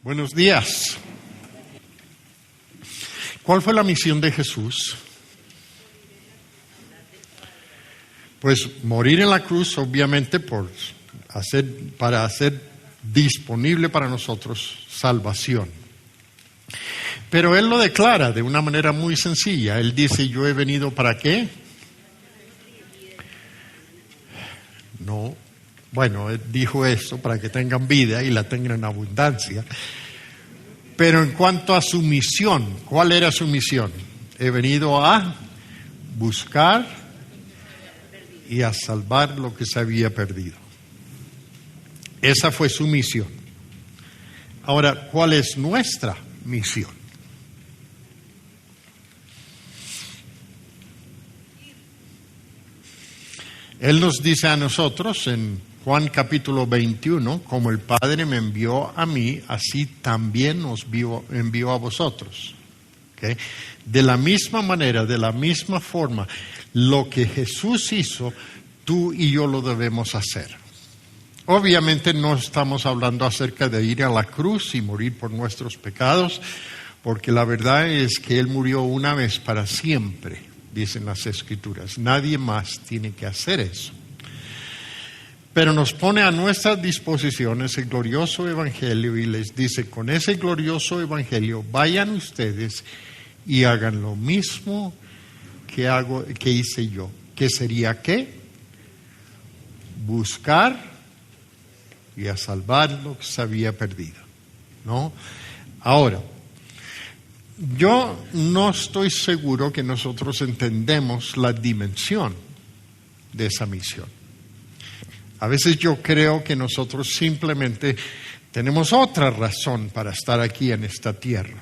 Buenos días. ¿Cuál fue la misión de Jesús? Pues morir en la cruz, obviamente, para hacer disponible para nosotros salvación. Pero Él lo declara de una manera muy sencilla. Él dice, yo he venido ¿para qué? No. Bueno, Él dijo eso para que tengan vida y la tengan en abundancia. Pero en cuanto a su misión, ¿cuál era su misión? He venido a buscar y a salvar lo que se había perdido. Esa fue su misión. Ahora, ¿cuál es nuestra misión? Él nos dice a nosotros en Juan capítulo 21, como el Padre me envió a mí, así también nos envió a vosotros. ¿Okay? De la misma manera, de la misma forma, lo que Jesús hizo, tú y yo lo debemos hacer. Obviamente no estamos hablando acerca de ir a la cruz y morir por nuestros pecados, porque la verdad es que Él murió una vez para siempre, dicen las Escrituras. Nadie más tiene que hacer eso. Pero nos pone a nuestra disposición ese glorioso evangelio y les dice, con ese glorioso evangelio, vayan ustedes y hagan lo mismo que hice yo. ¿Qué sería qué? Buscar y a salvar lo que se había perdido, ¿no? Ahora, yo no estoy seguro que nosotros entendemos la dimensión de esa misión. A veces yo creo que nosotros simplemente tenemos otra razón para estar aquí en esta tierra.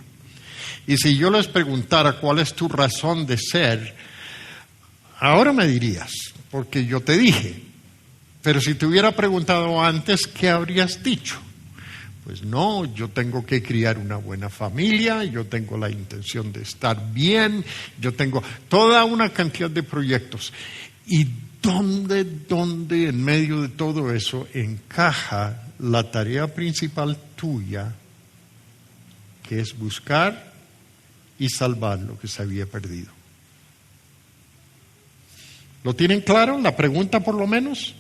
Y si yo les preguntara cuál es tu razón de ser, ahora me dirías, porque yo te dije. Pero si te hubiera preguntado antes, ¿qué habrías dicho? Pues no, yo tengo que criar una buena familia, yo tengo la intención de estar bien, yo tengo toda una cantidad de proyectos. ¿Y dónde en medio de todo eso encaja la tarea principal tuya, que es buscar y salvar lo que se había perdido? ¿Lo tienen claro? ¿La pregunta por lo menos?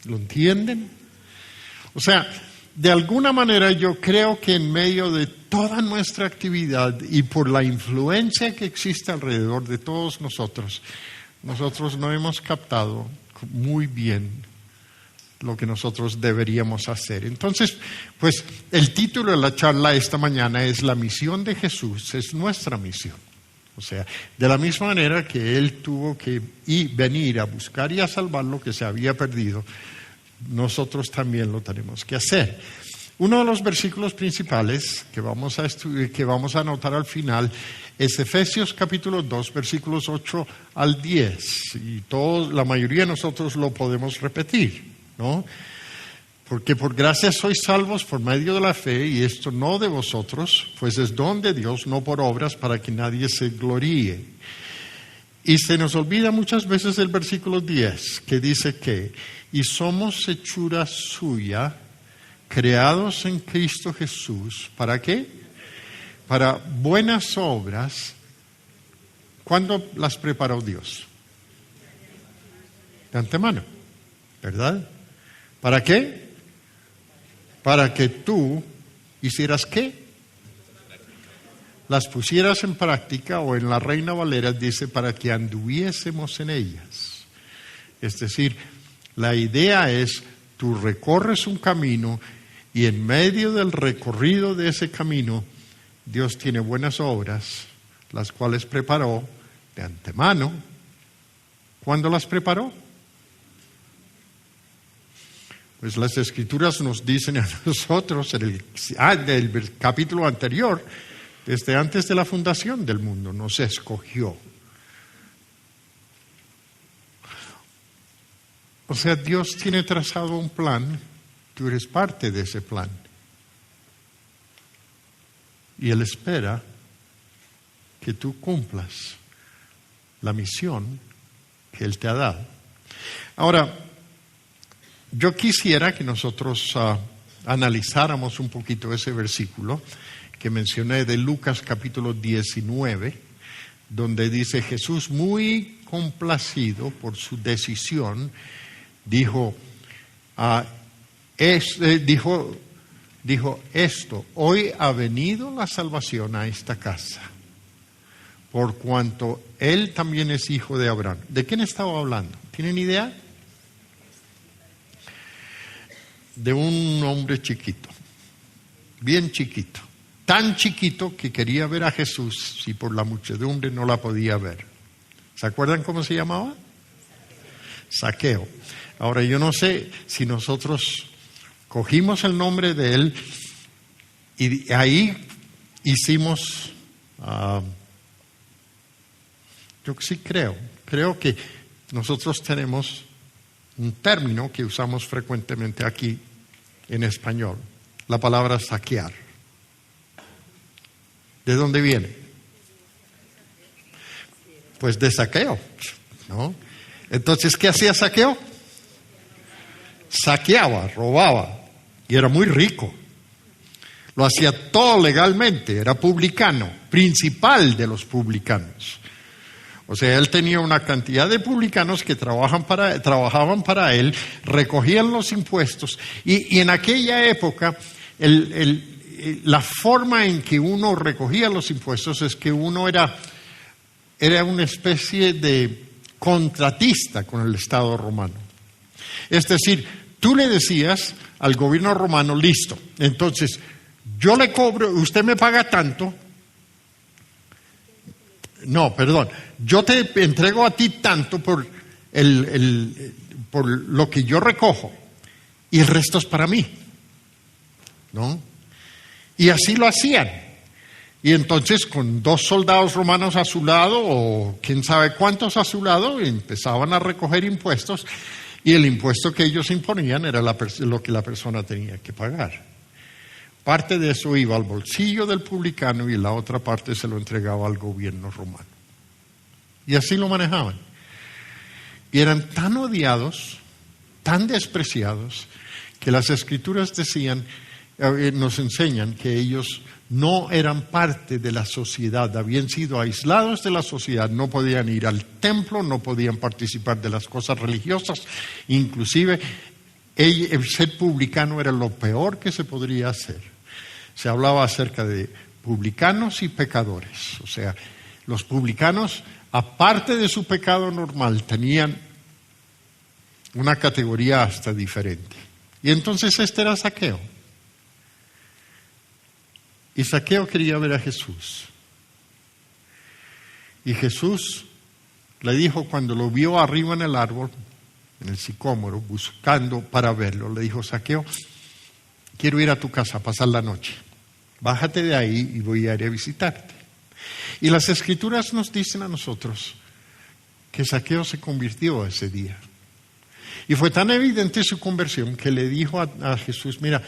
¿Lo entienden? O sea, de alguna manera yo creo que en medio de toda nuestra actividad y por la influencia que existe alrededor de todos nosotros no hemos captado muy bien lo que nosotros deberíamos hacer. Entonces, pues el título de la charla esta mañana es La misión de Jesús, es nuestra misión. O sea, de la misma manera que Él tuvo que venir a buscar y a salvar lo que se había perdido, nosotros también lo tenemos que hacer. Uno de los versículos principales que vamos a estudiar, que vamos a anotar al final, es Efesios capítulo 2, versículos 8 al 10. Y la mayoría de nosotros lo podemos repetir, ¿no? Porque por gracia sois salvos por medio de la fe, y esto no de vosotros, pues es don de Dios, no por obras, para que nadie se gloríe. Y se nos olvida muchas veces el versículo 10, que dice que, y somos hechura suya, creados en Cristo Jesús, ¿para qué? Para buenas obras. ¿Cuándo las preparó Dios? De antemano, ¿verdad? ¿Para qué? Para que tú hicieras ¿qué? Las pusieras en práctica, o en la Reina Valera dice, para que anduviésemos en ellas. Es decir, la idea es, tú recorres un camino y en medio del recorrido de ese camino, Dios tiene buenas obras, las cuales preparó de antemano. ¿Cuándo las preparó? Pues las Escrituras nos dicen a nosotros, del capítulo anterior, desde antes de la fundación del mundo, nos escogió. O sea, Dios tiene trazado un plan, tú eres parte de ese plan. Y Él espera que tú cumplas la misión que Él te ha dado. Ahora, yo quisiera que nosotros analizáramos un poquito ese versículo que mencioné de Lucas capítulo 19, donde dice Jesús, muy complacido por su decisión, dijo esto: hoy ha venido la salvación a esta casa, por cuanto él también es hijo de Abraham. ¿De quién estaba hablando? ¿Tienen idea? De un hombre chiquito, bien chiquito, tan chiquito que quería ver a Jesús y por la muchedumbre no la podía ver. ¿Se acuerdan cómo se llamaba? Zaqueo. Ahora yo no sé si nosotros cogimos el nombre de él y ahí hicimos, yo sí creo que nosotros tenemos un término que usamos frecuentemente aquí en español, la palabra saquear. ¿De dónde viene? Pues de saqueo, ¿no? Entonces, ¿qué hacía Zaqueo? Saqueaba, robaba, y era muy rico. Lo hacía todo legalmente, era publicano, principal de los publicanos. O sea, él tenía una cantidad de publicanos que trabajaban para él, recogían los impuestos, y en aquella época la forma en que uno recogía los impuestos es que uno era una especie de contratista con el Estado romano. Es decir, tú le decías al gobierno romano, listo, entonces yo le cobro, usted me paga tanto. No, perdón, yo te entrego a ti tanto por lo que yo recojo y el resto es para mí, ¿no? Y así lo hacían. Y entonces con 2 soldados romanos a su lado, o quién sabe cuántos a su lado, empezaban a recoger impuestos, y el impuesto que ellos imponían era lo que la persona tenía que pagar. Parte de eso iba al bolsillo del publicano y la otra parte se lo entregaba al gobierno romano. Y así lo manejaban. Y eran tan odiados, tan despreciados, que las Escrituras nos enseñan que ellos no eran parte de la sociedad, habían sido aislados de la sociedad, no podían ir al templo, no podían participar de las cosas religiosas, inclusive el ser publicano era lo peor que se podría hacer. Se hablaba acerca de publicanos y pecadores, o sea, los publicanos, aparte de su pecado normal, tenían una categoría hasta diferente. Y entonces este era Zaqueo. Y Zaqueo quería ver a Jesús. Y Jesús le dijo, cuando lo vio arriba en el árbol, en el sicómoro, buscando para verlo, le dijo, Zaqueo, quiero ir a tu casa a pasar la noche. Bájate de ahí y voy a ir a visitarte. Y las Escrituras nos dicen a nosotros que Zaqueo se convirtió ese día. Y fue tan evidente su conversión que le dijo a Jesús, mira,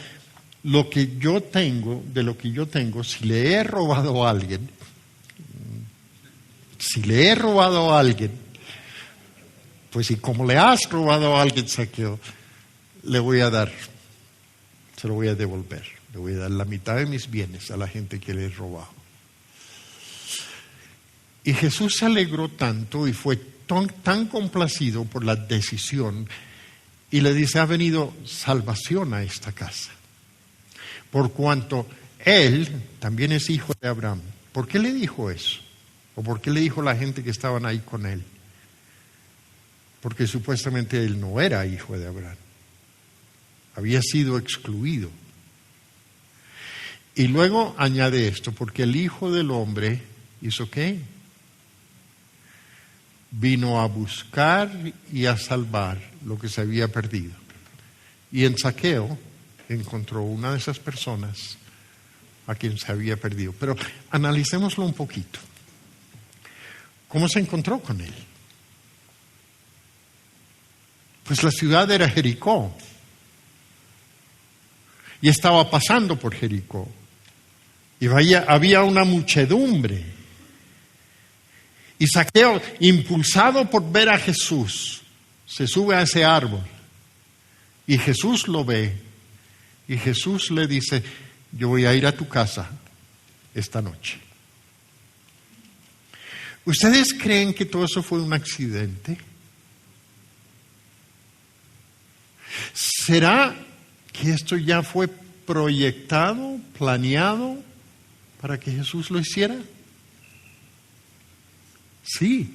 de lo que yo tengo, si le he robado a alguien, pues y como le has robado a alguien, Zaqueo, le voy a dar, se lo voy a devolver, le voy a dar la mitad de mis bienes a la gente que le he robado. Y Jesús se alegró tanto y fue tan complacido por la decisión, y le dice, ha venido salvación a esta casa, por cuanto él también es hijo de Abraham. ¿Por qué le dijo eso? ¿O por qué le dijo a la gente que estaban ahí con él? Porque supuestamente él no era hijo de Abraham. Había sido excluido. Y luego añade esto, porque el Hijo del Hombre hizo ¿qué? Vino a buscar y a salvar lo que se había perdido. Y en Zaqueo encontró una de esas personas a quien se había perdido. Pero analicémoslo un poquito. ¿Cómo se encontró con él? Pues la ciudad era Jericó. Y estaba pasando por Jericó. Y había una muchedumbre. Y Zaqueo, impulsado por ver a Jesús, se sube a ese árbol. Y Jesús lo ve. y Jesús le dice, yo voy a ir a tu casa esta noche. ¿Ustedes creen que todo eso fue un accidente? ¿Será que esto ya fue proyectado, planeado para que Jesús lo hiciera? Sí.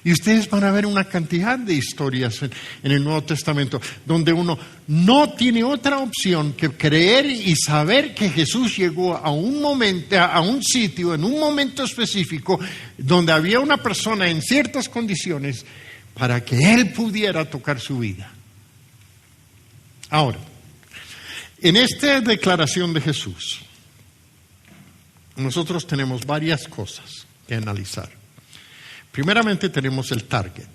Y ustedes van a ver una cantidad de historias en el Nuevo Testamento donde uno no tiene otra opción que creer y saber que Jesús llegó a un momento, a un sitio, en un momento específico, donde había una persona en ciertas condiciones para que Él pudiera tocar su vida. Ahora, en esta declaración de Jesús, nosotros tenemos varias cosas que analizar. Primeramente tenemos el target.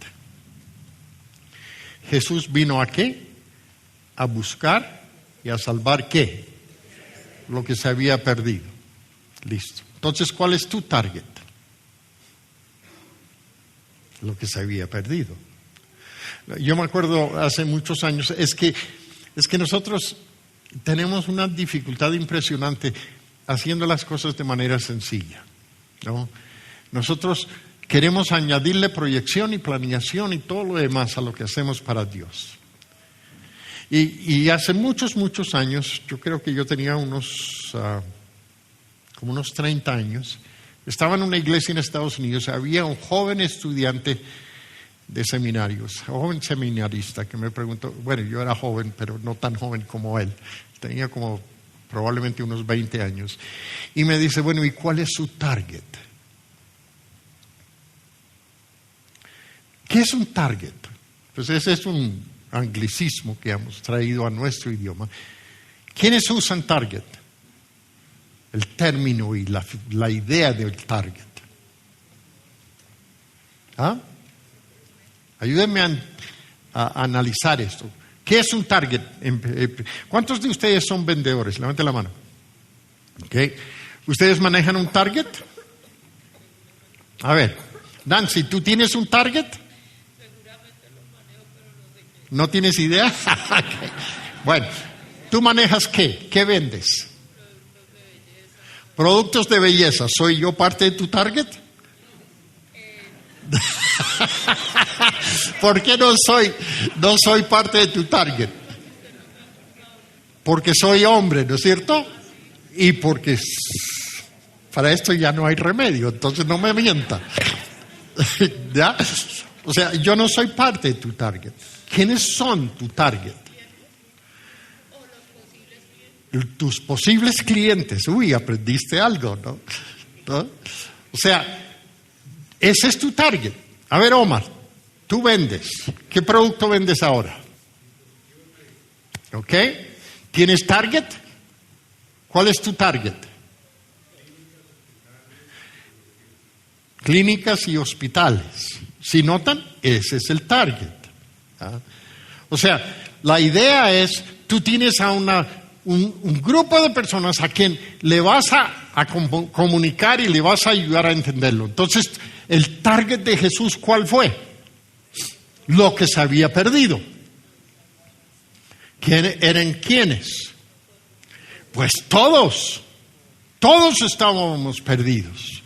Jesús vino ¿a qué? A buscar y a salvar ¿qué? Lo que se había perdido. Listo. Entonces, ¿cuál es tu target? Lo que se había perdido. Yo me acuerdo hace muchos años, es que nosotros tenemos una dificultad impresionante haciendo las cosas de manera sencilla, ¿no? Nosotros queremos añadirle proyección y planeación y todo lo demás a lo que hacemos para Dios. Y hace muchos años, yo creo que yo tenía como unos 30 años, estaba en una iglesia en Estados Unidos, había un joven estudiante de seminarios, un joven seminarista que me preguntó, bueno, yo era joven, pero no tan joven como él, tenía como probablemente unos 20 años, y me dice, bueno, ¿y cuál es su target? ¿Qué es un target? Pues ese es un anglicismo que hemos traído a nuestro idioma. ¿Quiénes usan target? El término y la idea del target. ¿Ah? Ayúdenme a analizar esto. ¿Qué es un target? ¿Cuántos de ustedes son vendedores? Levanten la mano. ¿Okay? ¿Ustedes manejan un target? A ver, Nancy, ¿tú tienes un target? ¿No tienes idea? Okay. Bueno, ¿tú manejas qué? ¿Qué vendes? Productos de belleza. ¿Soy yo parte de tu target? ¿Por qué no soy parte de tu target? Porque soy hombre, ¿no es cierto? Y porque para esto ya no hay remedio, entonces no me mienta. ¿Ya? O sea, yo no soy parte de tu target. ¿Quiénes son tu target? Tus posibles clientes. Uy, aprendiste algo, ¿no? O sea, ese es tu target. A ver, Omar, tú vendes. ¿Qué producto vendes ahora? ¿Ok? ¿Tienes target? ¿Cuál es tu target? Clínicas y hospitales. Si notan, ese es el target. ¿Ah? O sea, la idea es, tú tienes a un grupo de personas a quien le vas a comunicar y le vas a ayudar a entenderlo. Entonces, el target de Jesús, ¿cuál fue? Lo que se había perdido. ¿Eran quiénes? Pues todos estábamos perdidos.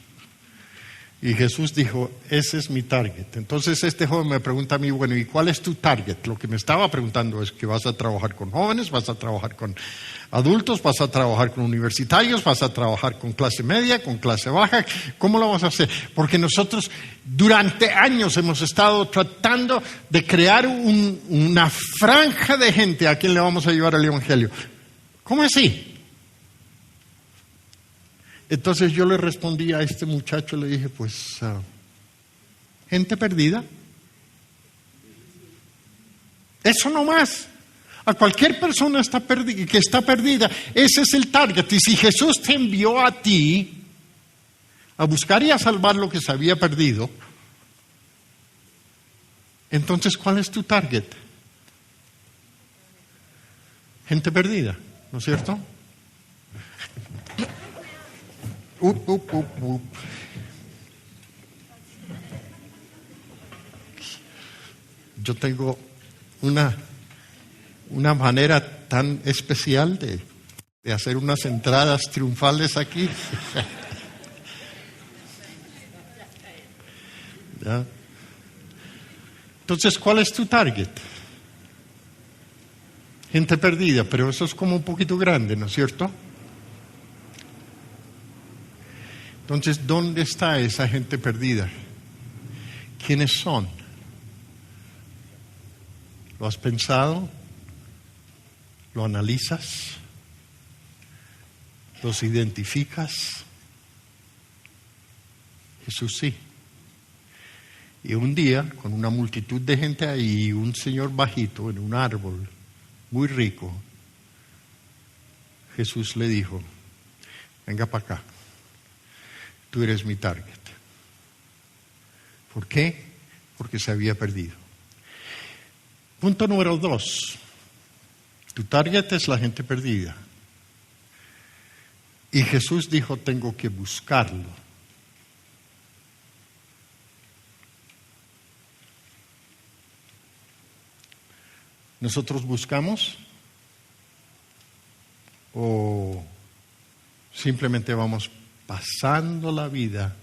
Y Jesús dijo, ese es mi target. Entonces este joven me pregunta a mí, bueno, ¿y cuál es tu target? Lo que me estaba preguntando es que vas a trabajar con jóvenes, vas a trabajar con adultos, vas a trabajar con universitarios, vas a trabajar con clase media, con clase baja. ¿Cómo lo vas a hacer? Porque nosotros durante años hemos estado tratando de crear una franja de gente a quien le vamos a llevar el Evangelio. ¿Cómo así? Entonces yo le respondí a este muchacho, le dije, pues, gente perdida. Eso no más. A cualquier persona que está perdida, ese es el target. Y si Jesús te envió a ti a buscar y a salvar lo que se había perdido, entonces, ¿cuál es tu target? Gente perdida, ¿no es cierto? Yo tengo una manera tan especial de hacer unas entradas triunfales aquí. ¿Ya? Entonces, ¿cuál es tu target? Gente perdida, pero eso es como un poquito grande, ¿no es cierto? Entonces, ¿dónde está esa gente perdida? ¿Quiénes son? ¿Lo has pensado? ¿Lo analizas? ¿Los identificas? Jesús sí. Y un día, con una multitud de gente ahí, un señor bajito en un árbol, muy rico, Jesús le dijo, venga para acá, tú eres mi target. ¿Por qué? Porque se había perdido. Punto número 2, tu target es la gente perdida. Y Jesús dijo, tengo que buscarlo. ¿Nosotros buscamos? ¿O simplemente vamos pasando la vida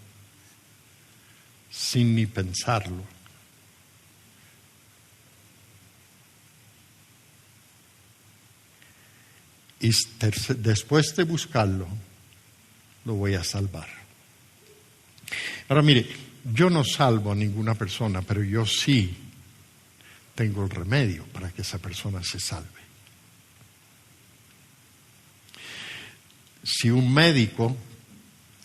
sin ni pensarlo? Y después de buscarlo, lo voy a salvar. Ahora mire, yo no salvo a ninguna persona, pero yo sí tengo el remedio para que esa persona se salve. Si un médico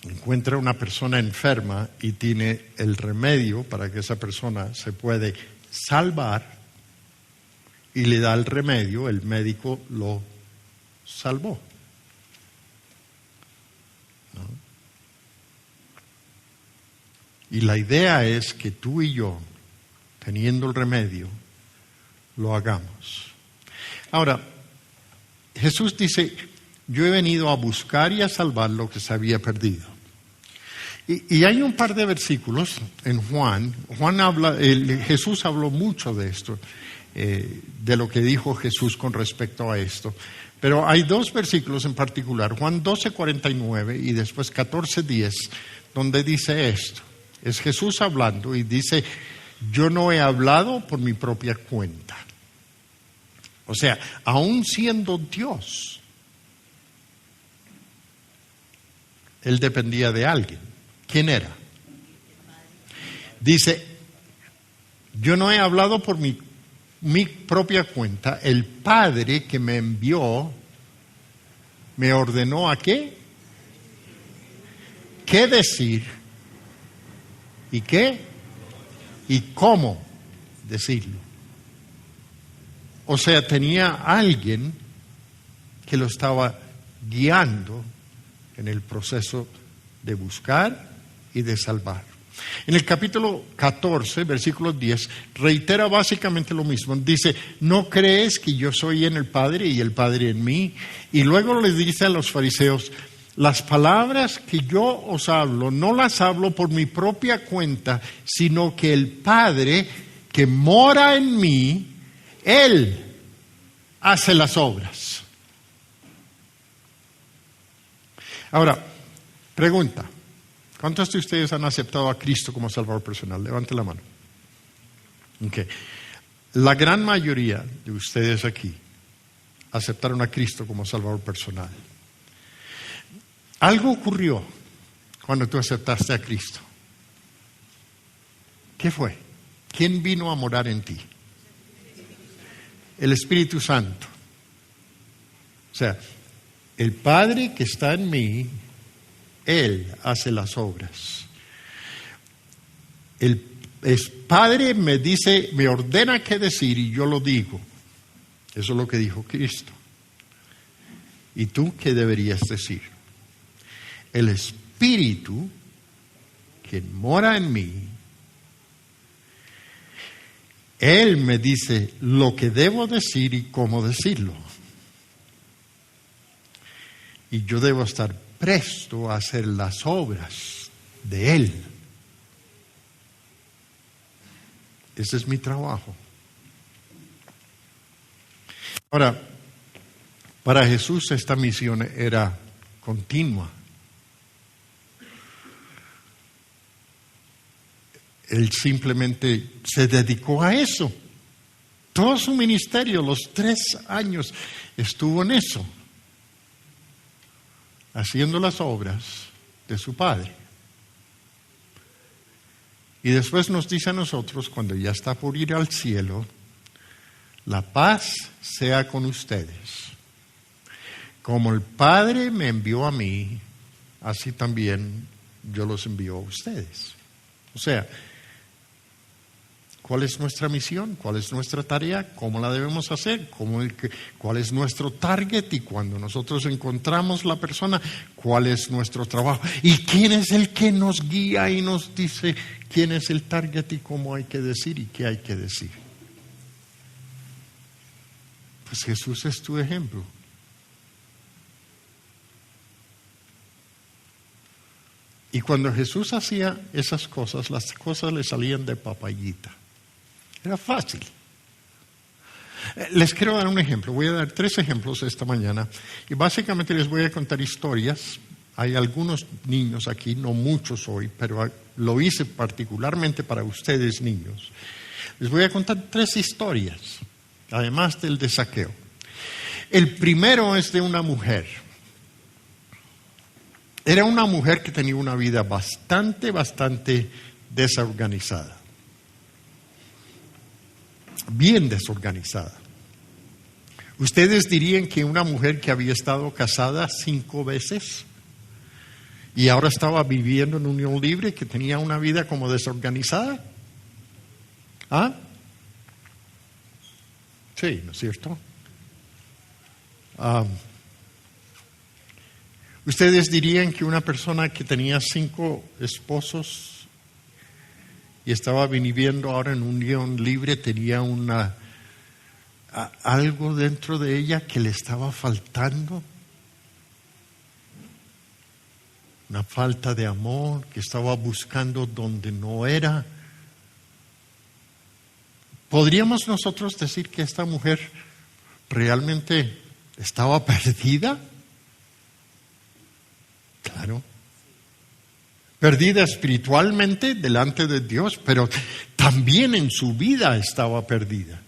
encuentra una persona enferma y tiene el remedio para que esa persona se puede salvar y le da el remedio, el médico lo salvó. ¿No? Y la idea es que tú y yo, teniendo el remedio, lo hagamos. Ahora, Jesús dice, yo he venido a buscar y a salvar lo que se había perdido. Y hay un par de versículos en Juan habla, Jesús habló mucho de esto, de lo que dijo Jesús con respecto a esto. Pero hay dos versículos en particular, Juan 12:49 y después 14:10, donde dice esto. Es Jesús hablando y dice, yo no he hablado por mi propia cuenta. O sea, aún siendo Dios, Él dependía de alguien. ¿Quién era? Dice, yo no he hablado por mi propia cuenta. El Padre que me envió me ordenó ¿a qué? ¿Qué decir? ¿Y qué? ¿Y cómo decirlo? O sea, tenía alguien que lo estaba guiando en el proceso de buscar y de salvar. En el capítulo 14, versículo 10, reitera básicamente lo mismo. Dice, ¿no crees que yo soy en el Padre y el Padre en mí? Y luego le dice a los fariseos, las palabras que yo os hablo, no las hablo por mi propia cuenta, sino que el Padre que mora en mí, Él hace las obras. Ahora, pregunta, ¿cuántos de ustedes han aceptado a Cristo como Salvador personal? Levante la mano. Okay. La gran mayoría de ustedes aquí aceptaron a Cristo como Salvador personal. Algo ocurrió cuando tú aceptaste a Cristo. ¿Qué fue? ¿Quién vino a morar en ti? El Espíritu Santo. O sea, el Padre que está en mí, Él hace las obras. El Padre me dice, me ordena qué decir y yo lo digo. Eso es lo que dijo Cristo. ¿Y tú qué deberías decir? El Espíritu que mora en mí, Él me dice lo que debo decir y cómo decirlo. Y yo debo estar presto a hacer las obras de Él. Ese es mi trabajo. Ahora, Para Jesús esta misión era continua. Él simplemente se dedicó a eso. Todo su ministerio, los 3 años, estuvo en eso, haciendo las obras de su Padre. Y después nos dice a nosotros, cuando ya está por ir al cielo, la paz sea con ustedes. Como el Padre me envió a mí, así también yo los envío a ustedes. O sea, ¿cuál es nuestra misión? ¿Cuál es nuestra tarea? ¿Cómo la debemos hacer? ¿Cuál es nuestro target? Y cuando nosotros encontramos la persona, ¿cuál es nuestro trabajo? ¿Y quién es el que nos guía y nos dice quién es el target y cómo hay que decir y qué hay que decir? Pues Jesús es tu ejemplo. Y cuando Jesús hacía esas cosas, las cosas le salían de papayita. Era fácil. Les quiero dar un ejemplo. Voy a dar 3 ejemplos esta mañana. Y básicamente les voy a contar historias. Hay algunos niños aquí, no muchos hoy, pero lo hice particularmente para ustedes, niños. Les voy a contar 3 historias, además del de Zaqueo. El primero es de una mujer. Era una mujer que tenía una vida bastante desorganizada. Bien desorganizada. ¿Ustedes dirían que una mujer que había estado casada 5 veces y ahora estaba viviendo en unión libre, que tenía una vida como desorganizada? ¿Ah? Sí, ¿no es cierto? ¿Ustedes dirían que una persona que tenía 5 esposos y estaba viviendo ahora en unión libre tenía algo dentro de ella que le estaba faltando? Una falta de amor, que estaba buscando donde no era. ¿Podríamos nosotros decir que esta mujer realmente estaba perdida? Claro. Perdida espiritualmente delante de Dios, pero también en su vida estaba perdida.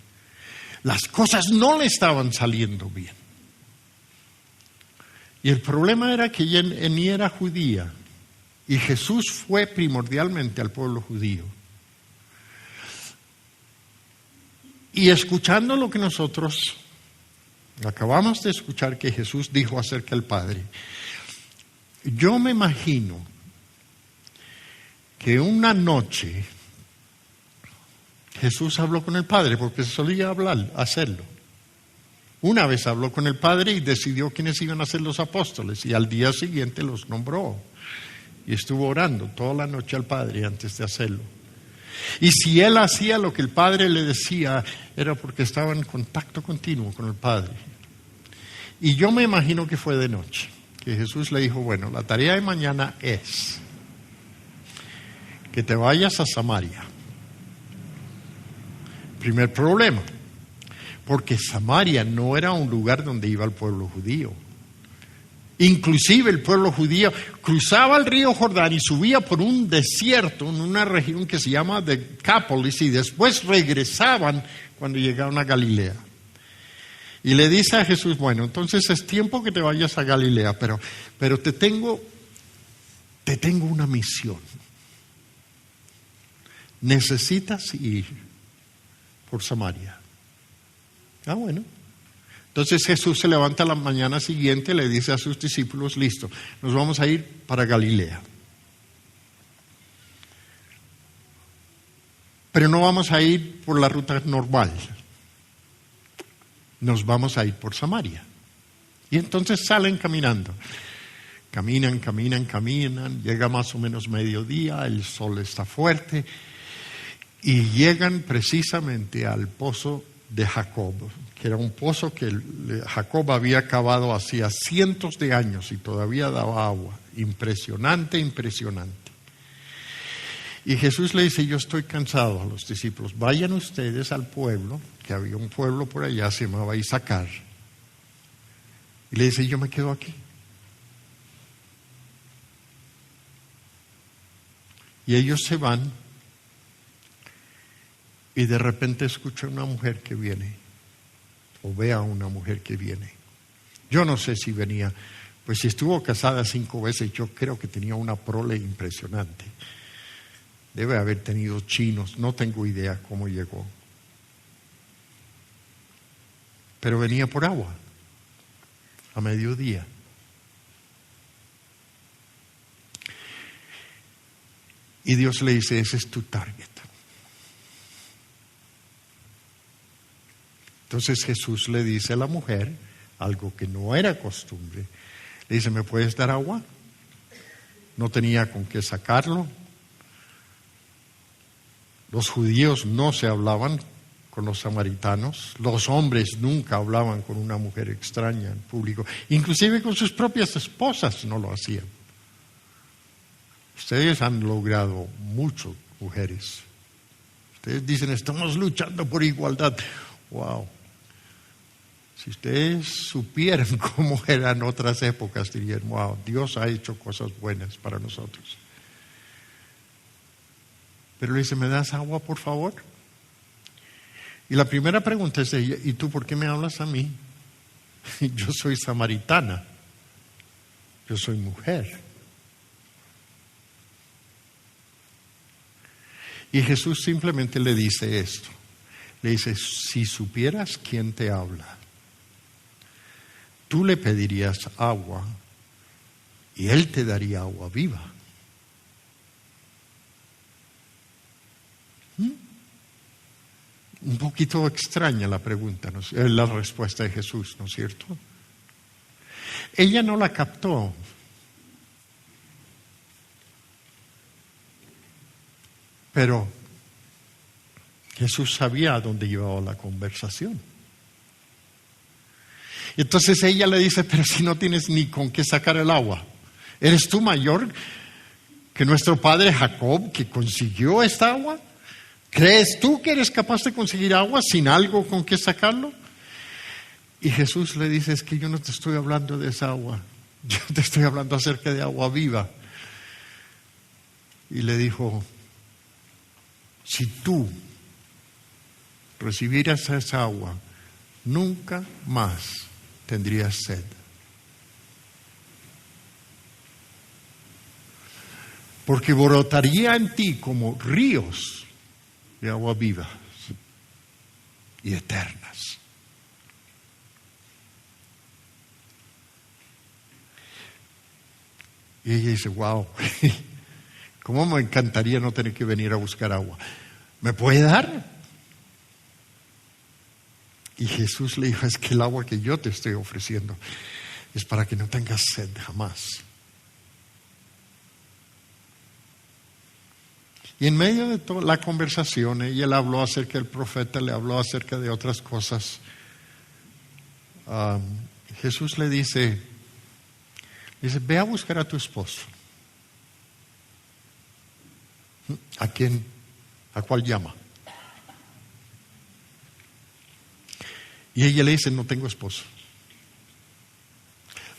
Las cosas no le estaban saliendo bien. Y el problema era que ella ni era judía. Y Jesús fue primordialmente al pueblo judío. Y escuchando lo que nosotros acabamos de escuchar que Jesús dijo acerca del Padre, yo me imagino que una noche Jesús habló con el Padre, porque solía hacerlo. Una vez habló con el Padre y decidió quiénes iban a ser los apóstoles, y al día siguiente los nombró. Y estuvo orando toda la noche al Padre antes de hacerlo. Y si él hacía lo que el Padre le decía, era porque estaba en contacto continuo con el Padre. Y yo me imagino que fue de noche, que Jesús le dijo, bueno, la tarea de mañana es que te vayas a Samaria. Primer problema, porque Samaria no era un lugar donde iba el pueblo judío. Inclusive el pueblo judío cruzaba el río Jordán y subía por un desierto en una región que se llama Decápolis, y después regresaban cuando llegaron a Galilea. Y le dice a Jesús, bueno, entonces es tiempo que te vayas a Galilea, pero te tengo una misión. Necesitas ir por Samaria. Ah, bueno. Entonces Jesús se levanta la mañana siguiente y le dice a sus discípulos, listo, nos vamos a ir para Galilea. Pero no vamos a ir por la ruta normal. Nos vamos a ir por Samaria. Y entonces salen caminando. Caminan, llega más o menos mediodía, el sol está fuerte, y llegan precisamente al pozo de Jacob, que era un pozo que Jacob había cavado hacía cientos de años y todavía daba agua. Impresionante. Y Jesús le dice, yo estoy cansado a los discípulos, vayan ustedes al pueblo, que había un pueblo por allá, se llamaba Isaacar, Y le dice, yo me quedo aquí. Y ellos se van y de repente escucha a una mujer que viene, o ve a una mujer que viene. Yo no sé si venía, pues si estuvo casada 5 veces, yo creo que tenía una prole impresionante. Debe haber tenido chinos, no tengo idea cómo llegó. Pero venía por agua, a mediodía. Y Dios le dice, ese es tu target. Entonces Jesús le dice a la mujer, algo que no era costumbre, le dice, ¿me puedes dar agua? No tenía con qué sacarlo. Los judíos no se hablaban con los samaritanos. Los hombres nunca hablaban con una mujer extraña en público. Inclusive con sus propias esposas no lo hacían. Ustedes han logrado mucho, mujeres. Ustedes dicen, estamos luchando por igualdad. Wow. Si ustedes supieran cómo eran otras épocas, dirían, wow, Dios ha hecho cosas buenas para nosotros. Pero le dice, ¿me das agua, por favor? Y la primera pregunta es de ella, ¿y tú por qué me hablas a mí? Yo soy samaritana. Yo soy mujer. Y Jesús simplemente le dice esto. Le dice, si supieras quién te habla, tú le pedirías agua y él te daría agua viva. Un poquito extraña la pregunta, ¿no? La respuesta de Jesús, ¿no es cierto? Ella no la captó. Pero Jesús sabía a dónde llevaba la conversación. Y entonces ella le dice, pero si no tienes ni con qué sacar el agua, ¿eres tú mayor que nuestro padre Jacob que consiguió esta agua? ¿Crees tú que eres capaz de conseguir agua sin algo con qué sacarlo? Y Jesús le dice, es que yo no te estoy hablando de esa agua, yo te estoy hablando acerca de agua viva. Y le dijo, si tú recibieras esa agua, nunca más tendrías sed. Porque brotaría en ti como ríos de agua viva y eternas. Y ella dice, wow, cómo me encantaría no tener que venir a buscar agua. ¿Me puede dar? Y Jesús le dijo, es que el agua que yo te estoy ofreciendo es para que no tengas sed jamás. Y en medio de toda la conversación, él habló acerca del profeta, le habló acerca de otras cosas. Jesús le dice, ve a buscar a tu esposo. ¿A quién? ¿A cuál llama? Y ella le dice, no tengo esposo.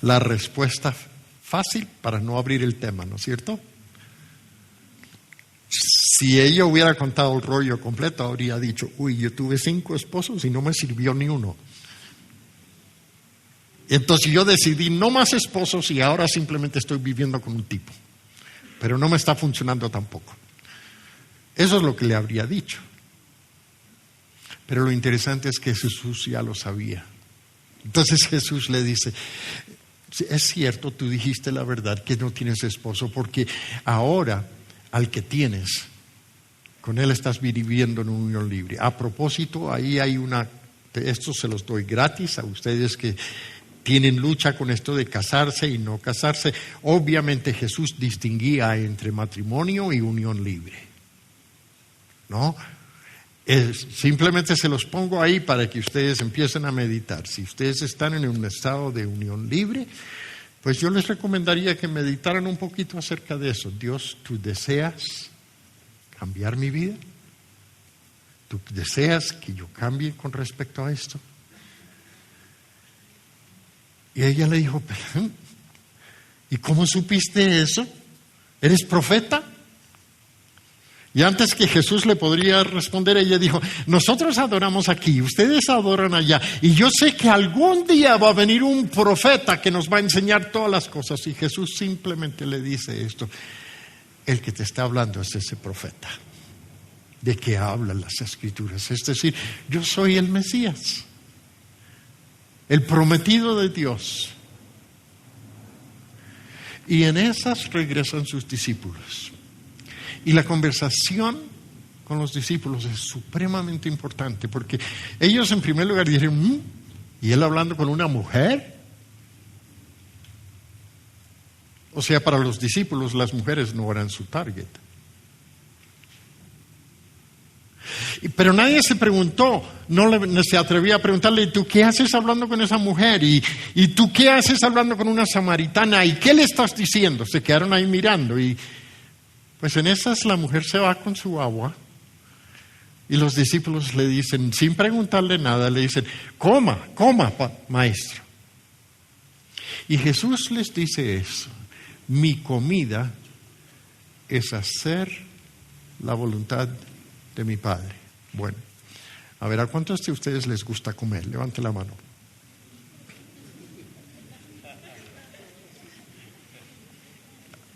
La respuesta fácil para no abrir el tema, ¿no es cierto? Si ella hubiera contado el rollo completo, habría dicho, uy, yo tuve 5 esposos y no me sirvió ni uno. Entonces yo decidí no más esposos y ahora simplemente estoy viviendo con un tipo. Pero no me está funcionando tampoco. Eso es lo que le habría dicho. Pero lo interesante es que Jesús ya lo sabía. Entonces Jesús le dice, es cierto, tú dijiste la verdad que no tienes esposo, porque ahora al que tienes, con él estás viviendo en unión libre. A propósito, ahí hay esto se los doy gratis a ustedes que tienen lucha con esto de casarse y no casarse. Obviamente Jesús distinguía entre matrimonio y unión libre, ¿no? Simplemente se los pongo ahí para que ustedes empiecen a meditar. Si ustedes están en un estado de unión libre, pues yo les recomendaría que meditaran un poquito acerca de eso. Dios, ¿tú deseas cambiar mi vida? ¿Tú deseas que yo cambie con respecto a esto? Y ella le dijo, ¿y cómo supiste eso? ¿Eres profeta? Y antes que Jesús le podría responder, ella dijo, nosotros adoramos aquí, ustedes adoran allá, y yo sé que algún día va a venir un profeta que nos va a enseñar todas las cosas. Y Jesús simplemente le dice esto, el que te está hablando es ese profeta, de que hablan las Escrituras. Es decir, yo soy el Mesías, el prometido de Dios. Y en esas regresan sus discípulos. Y la conversación con los discípulos es supremamente importante, porque ellos en primer lugar dijeron, ¿y él hablando con una mujer? O sea, para los discípulos las mujeres no eran su target. Pero nadie se preguntó, no se atrevía a preguntarle, ¿tú qué haces hablando con esa mujer? ¿Y tú qué haces hablando con una samaritana? ¿Y qué le estás diciendo? Se quedaron ahí mirando y pues en esas la mujer se va con su agua y los discípulos le dicen, sin preguntarle nada, le dicen, coma, maestro. Y Jesús les dice eso, mi comida es hacer la voluntad de mi Padre. Bueno, a ver, ¿a cuántos de ustedes les gusta comer? Levante la mano.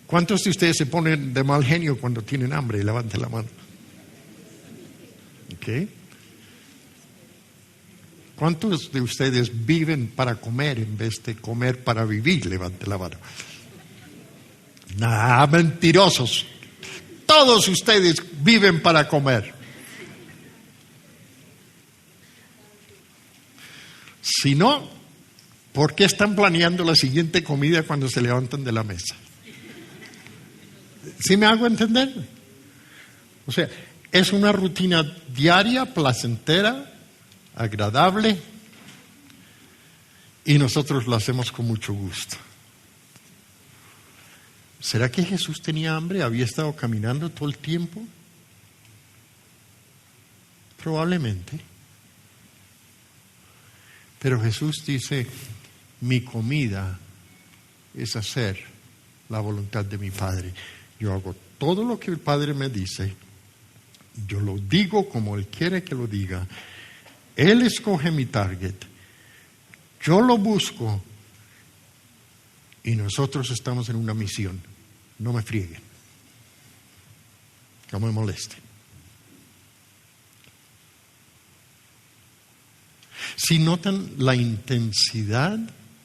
¿Cuántos de ustedes se ponen de mal genio cuando tienen hambre? Levante la mano. ¿Ok? ¿Cuántos de ustedes viven para comer en vez de comer para vivir? Levante la mano. Nah, mentirosos. Todos ustedes viven para comer. Si no, ¿por qué están planeando la siguiente comida cuando se levantan de la mesa? ¿Sí me hago entender? O sea, es una rutina diaria, placentera, agradable, y nosotros lo hacemos con mucho gusto. ¿Será que Jesús tenía hambre? ¿Había estado caminando todo el tiempo? Probablemente. Pero Jesús dice, mi comida es hacer la voluntad de mi Padre. Yo hago todo lo que el Padre me dice, yo lo digo como Él quiere que lo diga. Él escoge mi target, yo lo busco y nosotros estamos en una misión. No me frieguen, no me molesten. Si notan la intensidad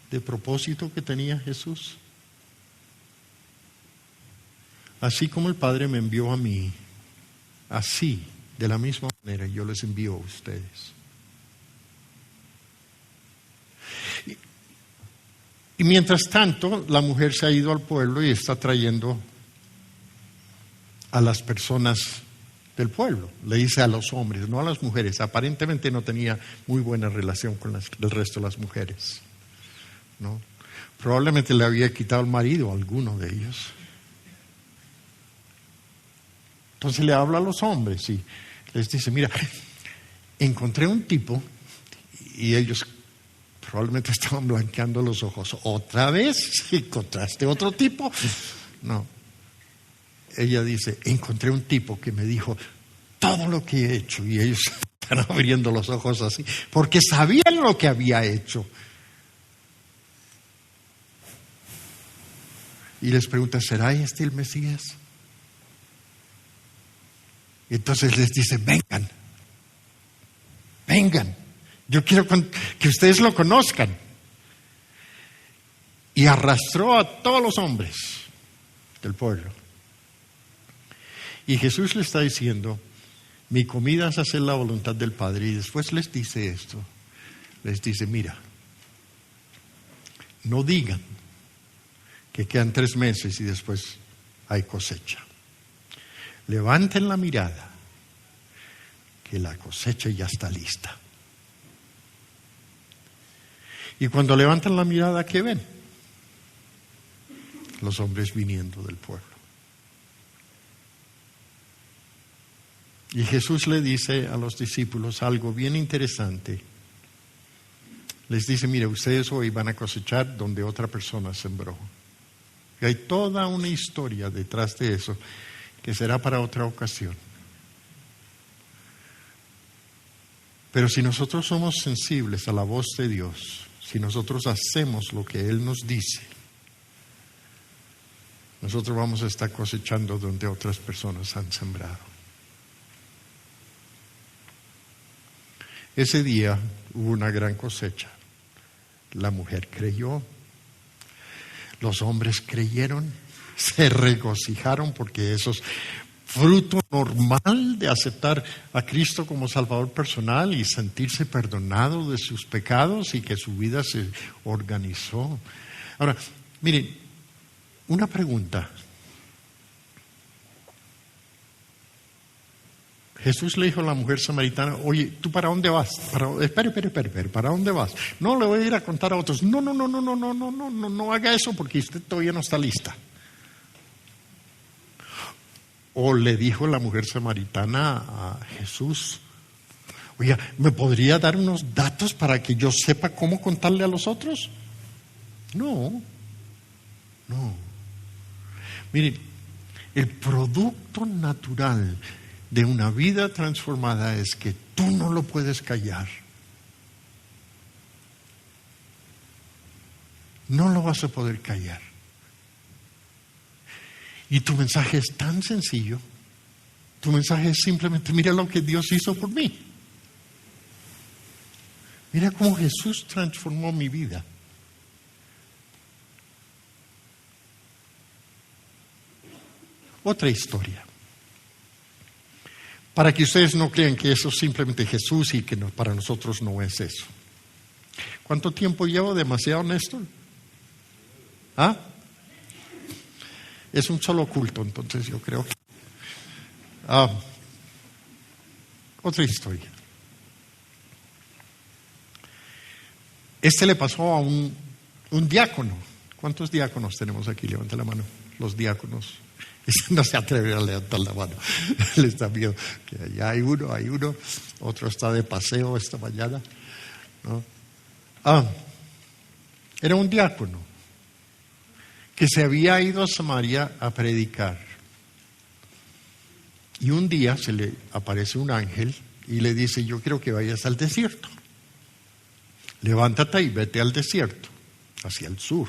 de propósito que tenía Jesús, así como el Padre me envió a mí, así, de la misma manera, yo les envío a ustedes. Y mientras tanto, la mujer se ha ido al pueblo y está trayendo a las personas del pueblo. Le dice a los hombres, no a las mujeres. Aparentemente no tenía muy buena relación con el resto de las mujeres, ¿no? Probablemente le había quitado el marido a alguno de ellos. Entonces le habla a los hombres y les dice, mira, encontré un tipo, y ellos probablemente estaban blanqueando los ojos. ¿Otra vez? ¿Encontraste otro tipo? No. Ella dice, encontré un tipo que me dijo todo lo que he hecho. Y ellos están abriendo los ojos así, porque sabían lo que había hecho. Y les pregunta, ¿será este el Mesías? Y entonces les dice, vengan, yo quiero que ustedes lo conozcan. Y arrastró a todos los hombres del pueblo. Y Jesús le está diciendo, mi comida es hacer la voluntad del Padre. Y después les dice esto, les dice, mira, no digan que quedan 3 meses y después hay cosecha. Levanten la mirada, que la cosecha ya está lista. Y cuando levantan la mirada, ¿qué ven? Los hombres viniendo del pueblo. Y Jesús le dice a los discípulos algo bien interesante. les dice, mire, ustedes hoy van a cosechar donde otra persona sembró. Y hay toda una historia detrás de eso que será para otra ocasión. Pero si nosotros somos sensibles a la voz de Dios, si nosotros hacemos lo que Él nos dice, nosotros vamos a estar cosechando donde otras personas han sembrado. Ese día hubo una gran cosecha. La mujer creyó, los hombres creyeron, se regocijaron porque eso es fruto normal de aceptar a Cristo como Salvador personal y sentirse perdonado de sus pecados y que su vida se organizó. Ahora, miren, una pregunta. Jesús le dijo a la mujer samaritana, oye, ¿tú para dónde vas? Espera, ¿para dónde vas? No, le voy a ir a contar a otros. No haga eso porque usted todavía no está lista. O le dijo la mujer samaritana a Jesús, oye, ¿me podría dar unos datos para que yo sepa cómo contarle a los otros? No. Miren, el producto natural de una vida transformada es que tú no lo puedes callar. No lo vas a poder callar. Y tu mensaje es tan sencillo. Tu mensaje es simplemente, mira lo que Dios hizo por mí. Mira cómo Jesús transformó mi vida. Otra historia. Para que ustedes no crean que eso es simplemente Jesús y que para nosotros no es eso. ¿Cuánto tiempo llevo? ¿Demasiado, Néstor? ¿Ah? Es un solo culto, entonces yo creo que... otra historia. Le pasó a un diácono. ¿Cuántos diáconos tenemos aquí? Levanta la mano. Los diáconos. No se atreve a levantar la mano. Le está viendo que allá hay uno. Otro está de paseo esta mañana, ¿no? Era un diácono que se había ido a Samaria a predicar. Y un día se le aparece un ángel y le dice, yo quiero que vayas al desierto. Levántate y vete al desierto, hacia el sur.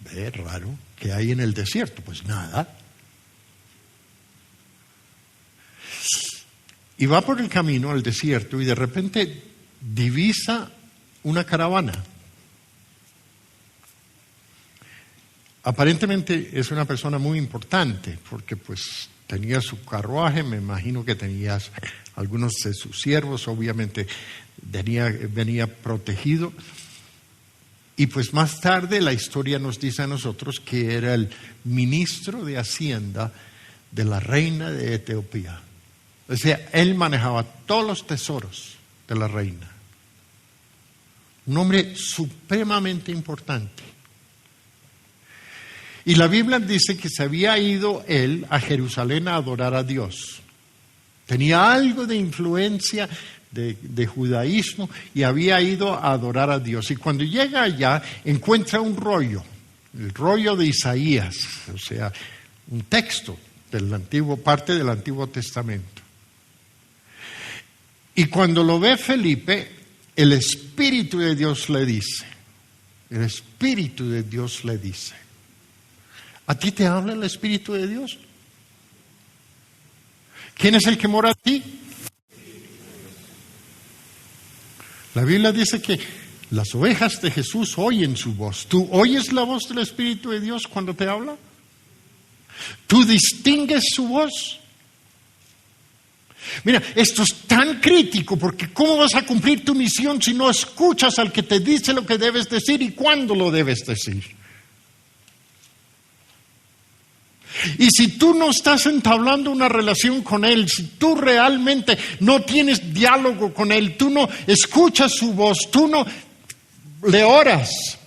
Ve, raro, ¿qué hay en el desierto? Pues nada. Y va por el camino al desierto y de repente divisa una caravana. Aparentemente es una persona muy importante porque pues tenía su carruaje, me imagino que tenía algunos de sus siervos, obviamente venía protegido. Y pues más tarde la historia nos dice a nosotros que era el ministro de Hacienda de la reina de Etiopía. O sea, él manejaba todos los tesoros de la reina. Un hombre supremamente importante. Y la Biblia dice que se había ido él a Jerusalén a adorar a Dios. Tenía algo de influencia de judaísmo y había ido a adorar a Dios. Y cuando llega allá encuentra un rollo, el rollo de Isaías, o sea, un texto parte del Antiguo Testamento. Y cuando lo ve Felipe, el Espíritu de Dios le dice, ¿a ti te habla el Espíritu de Dios? ¿Quién es el que mora a ti? La Biblia dice que las ovejas de Jesús oyen su voz. ¿Tú oyes la voz del Espíritu de Dios cuando te habla? ¿Tú distingues su voz? Mira, esto es tan crítico porque ¿cómo vas a cumplir tu misión si no escuchas al que te dice lo que debes decir y cuándo lo debes decir? Y si tú no estás entablando una relación con Él, si tú realmente no tienes diálogo con Él, tú no escuchas su voz, tú no le oras,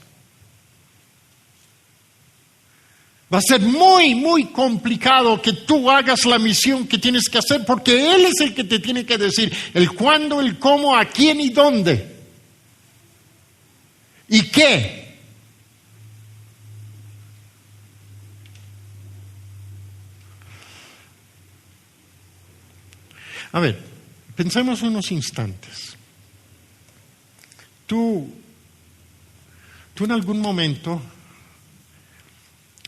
Va a ser muy, muy complicado que tú hagas la misión que tienes que hacer, porque Él es el que te tiene que decir el cuándo, el cómo, a quién y dónde. ¿Y qué? A ver, pensemos unos instantes. Tú en algún momento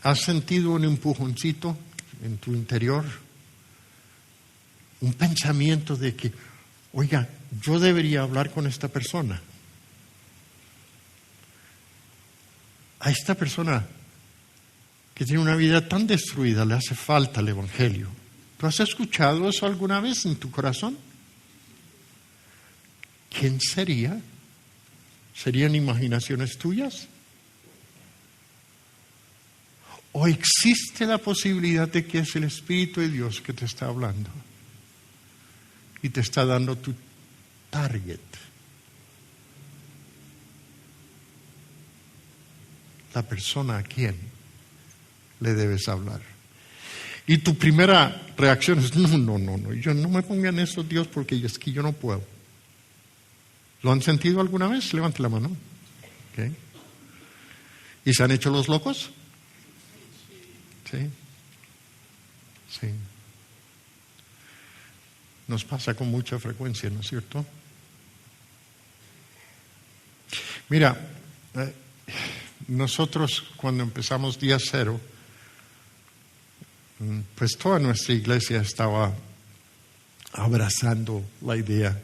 has sentido un empujoncito en tu interior, un pensamiento de que, oiga, yo debería hablar con esta persona. A esta persona que tiene una vida tan destruida le hace falta el Evangelio. ¿Tú has escuchado eso alguna vez en tu corazón? ¿Quién sería? ¿Serían imaginaciones tuyas? ¿O existe la posibilidad de que es el Espíritu de Dios que te está hablando y te está dando tu target? La persona a quien le debes hablar. Y tu primera reacción es, no, yo no me ponga en eso, Dios, porque es que yo no puedo. ¿Lo han sentido alguna vez? Levante la mano. ¿Okay? ¿Y se han hecho los locos? Sí. Nos pasa con mucha frecuencia, ¿no es cierto? Mira, nosotros cuando empezamos día cero, pues toda nuestra iglesia estaba abrazando la idea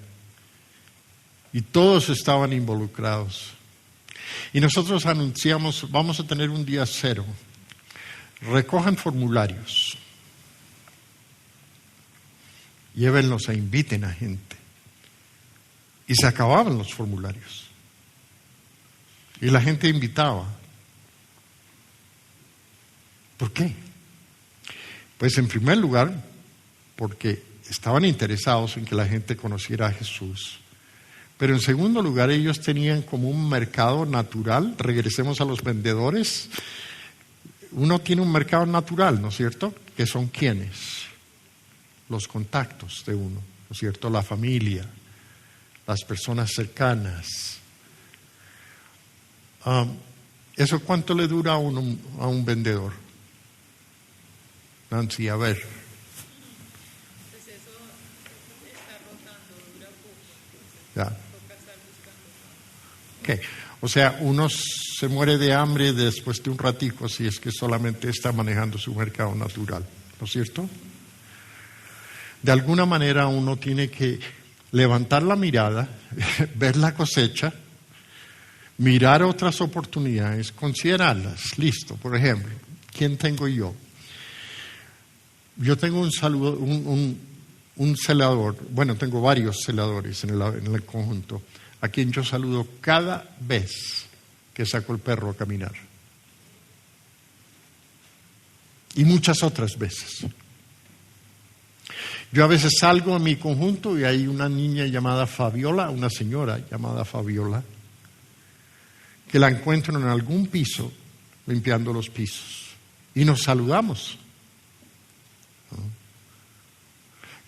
y todos estaban involucrados. Y nosotros anunciamos, vamos a tener un día cero. Recojan formularios, llévenlos e inviten a gente. Y se acababan los formularios. Y la gente invitaba. ¿Por qué? Pues en primer lugar, porque estaban interesados en que la gente conociera a Jesús. Pero en segundo lugar, ellos tenían como un mercado natural. Regresemos a los vendedores. Uno tiene un mercado natural, ¿no es cierto? ¿Que son quiénes? Los contactos de uno, ¿no es cierto? La familia, las personas cercanas. ¿Eso cuánto le dura a un vendedor? Nancy, a ver. Pues eso está rotando, dura poco. Ya. Toca estar buscando. Okay. O sea, uno se muere de hambre después de un ratico si es que solamente está manejando su mercado natural, ¿no es cierto? De alguna manera uno tiene que levantar la mirada, ver la cosecha, mirar otras oportunidades, considerarlas. Listo, por ejemplo, ¿quién tengo yo? Yo tengo un celador, bueno, tengo varios celadores en el conjunto, a quien yo saludo cada vez que saco el perro a caminar. Y muchas otras veces. Yo a veces salgo en mi conjunto y hay una niña llamada Fabiola, una señora llamada Fabiola, que la encuentro en algún piso limpiando los pisos. Y nos saludamos.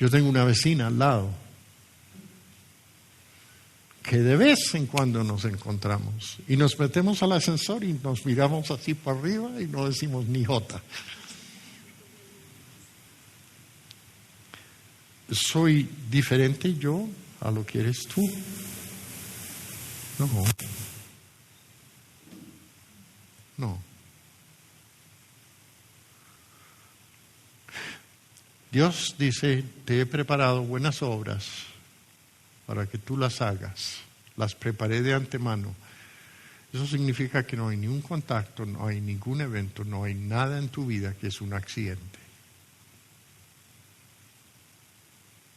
Yo tengo una vecina al lado que de vez en cuando nos encontramos y nos metemos al ascensor y nos miramos así para arriba y no decimos ni jota. ¿Soy diferente yo a lo que eres tú? No. Dios dice, te he preparado buenas obras para que tú las hagas. Las preparé de antemano. Eso significa que no hay ningún contacto, no hay ningún evento, no hay nada en tu vida que es un accidente.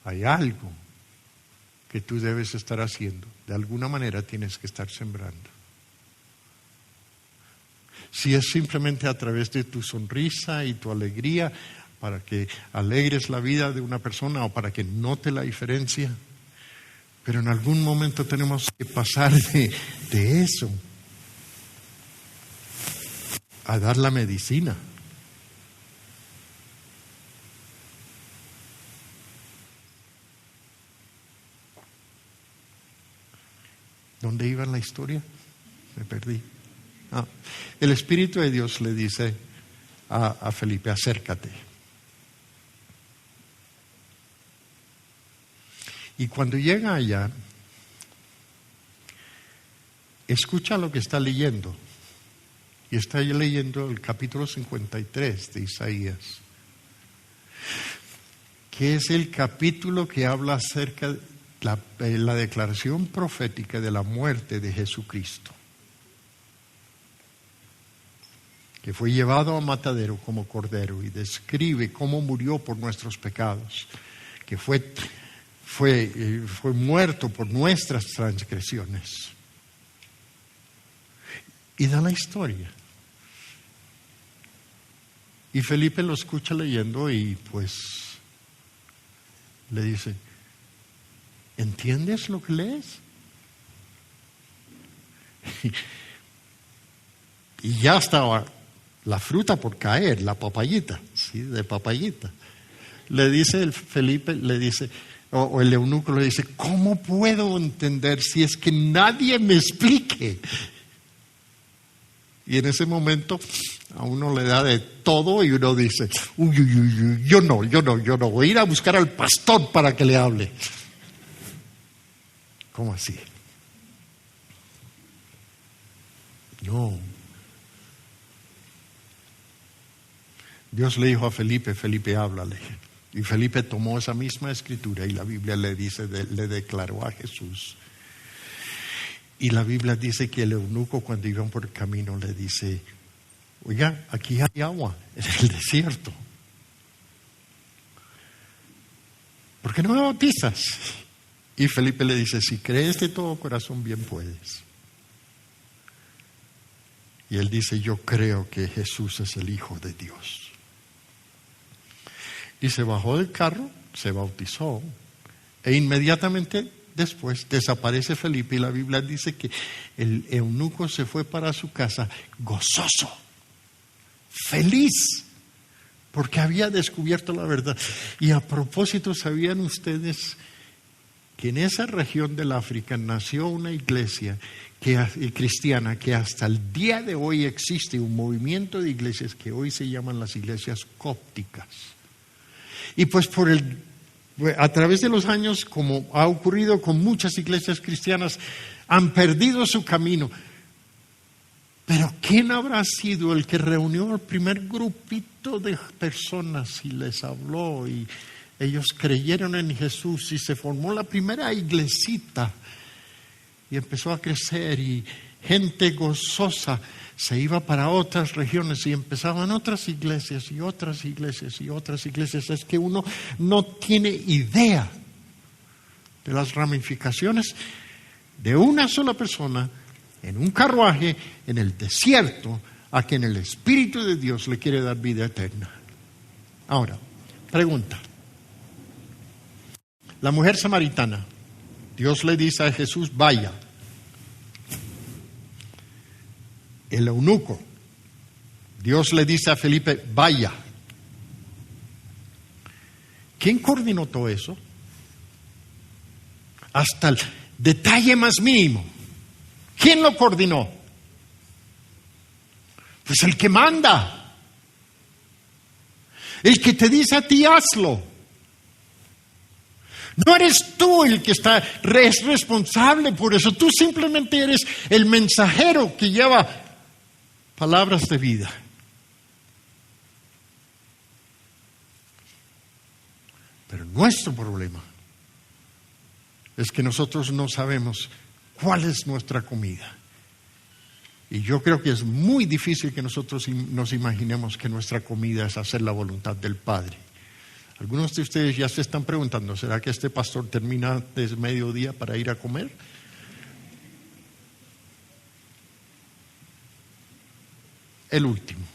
Hay algo que tú debes estar haciendo. De alguna manera tienes que estar sembrando. Si es simplemente a través de tu sonrisa y tu alegría, para que alegres la vida de una persona o para que note la diferencia. Pero en algún momento tenemos que pasar de eso a dar la medicina. ¿Dónde iba en la historia? Me perdí. El Espíritu de Dios le dice a Felipe, acércate. Y cuando llega allá, escucha lo que está leyendo. Y está leyendo el capítulo 53 de Isaías, que es el capítulo que habla acerca de la declaración profética de la muerte de Jesucristo, que fue llevado a matadero como cordero, y describe cómo murió por nuestros pecados, que fue muerto por nuestras transgresiones. Y da la historia. Y Felipe lo escucha leyendo y pues le dice, ¿entiendes lo que lees? Y ya estaba la fruta por caer, la papayita, ¿sí? De papayita. Le dice el Felipe, le dice, o el eunuco le dice, ¿cómo puedo entender si es que nadie me explique? Y en ese momento a uno le da de todo y uno dice, uy, yo no, voy a ir a buscar al pastor para que le hable. ¿Cómo así? No. Dios le dijo a Felipe, háblale. Y Felipe tomó esa misma escritura y la Biblia le dice, le declaró a Jesús. Y la Biblia dice que el eunuco, cuando iban por el camino, le dice, oiga, aquí hay agua en el desierto. ¿Por qué no me bautizas? Y Felipe le dice, si crees de todo corazón, bien puedes. Y él dice, yo creo que Jesús es el Hijo de Dios. Y se bajó del carro, se bautizó, e inmediatamente después desaparece Felipe, y la Biblia dice que el eunuco se fue para su casa gozoso, feliz, porque había descubierto la verdad. Y a propósito, ¿sabían ustedes que en esa región del África nació una iglesia cristiana que hasta el día de hoy existe un movimiento de iglesias que hoy se llaman las iglesias cópticas? Y pues a través de los años, como ha ocurrido con muchas iglesias cristianas, han perdido su camino. Pero ¿quién habrá sido el que reunió el primer grupito de personas y les habló? Y ellos creyeron en Jesús y se formó la primera iglesita. Y empezó a crecer y gente gozosa se iba para otras regiones y empezaban otras iglesias y otras iglesias y otras iglesias. Es que uno no tiene idea de las ramificaciones de una sola persona en un carruaje en el desierto a quien el Espíritu de Dios le quiere dar vida eterna. Ahora, pregunta. La mujer samaritana, Dios le dice a Jesús, vaya. El eunuco, Dios le dice a Felipe, vaya. ¿Quién coordinó todo eso? Hasta el detalle más mínimo. ¿Quién lo coordinó? Pues el que manda. El que te dice a ti, hazlo. No eres tú el que es responsable por eso. Tú simplemente eres el mensajero que lleva palabras de vida. Pero nuestro problema es que nosotros no sabemos cuál es nuestra comida. Y yo creo que es muy difícil que nosotros nos imaginemos que nuestra comida es hacer la voluntad del Padre. Algunos de ustedes ya se están preguntando, ¿será que este pastor termina desde mediodía para ir a comer? El último,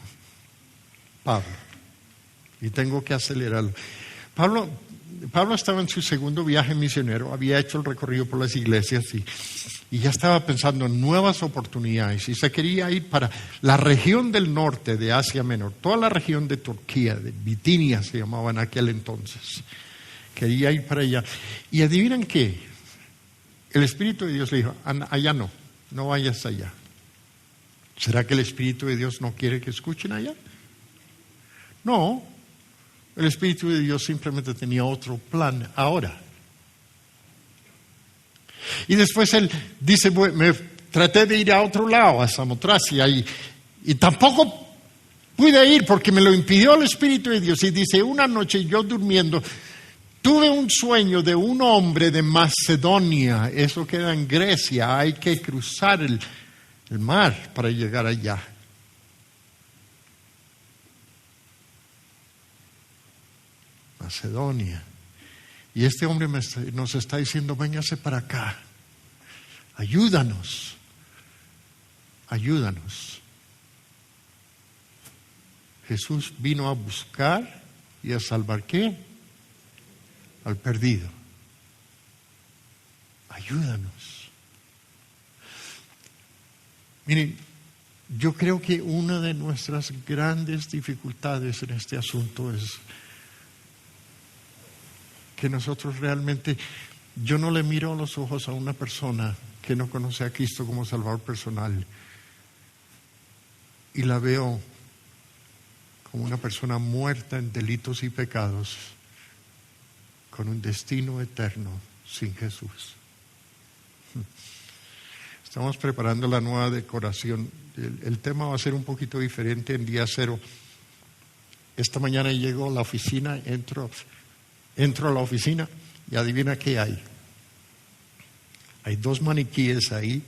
Pablo. Y tengo que acelerarlo. Pablo estaba en su segundo viaje misionero, había hecho el recorrido por las iglesias y ya estaba pensando en nuevas oportunidades y se quería ir para la región del norte de Asia Menor, toda la región de Turquía, de Bitinia se llamaba en aquel entonces. Quería ir para allá. Y adivinen qué, El Espíritu de Dios le dijo, allá no vayas allá. ¿Será que el Espíritu de Dios no quiere que escuchen allá? No, el Espíritu de Dios simplemente tenía otro plan ahora. Y después él dice, me traté de ir a otro lado, a Samotracia, y tampoco pude ir porque me lo impidió el Espíritu de Dios. Y dice, una noche yo durmiendo, tuve un sueño de un hombre de Macedonia. Eso queda en Grecia, hay que cruzar el mar para llegar allá. Macedonia. Y este hombre nos está diciendo, véngase para acá, ayúdanos. Jesús vino a buscar y a salvar, ¿qué? Al perdido. Ayúdanos. Miren, yo creo que una de nuestras grandes dificultades en este asunto es que nosotros realmente, yo no le miro a los ojos a una persona que no conoce a Cristo como Salvador personal y la veo como una persona muerta en delitos y pecados con un destino eterno sin Jesús. Estamos preparando la nueva decoración. El tema va a ser un poquito diferente en día cero. Esta mañana llego a la oficina, entro a la oficina y adivina qué hay. Hay 2 maniquíes ahí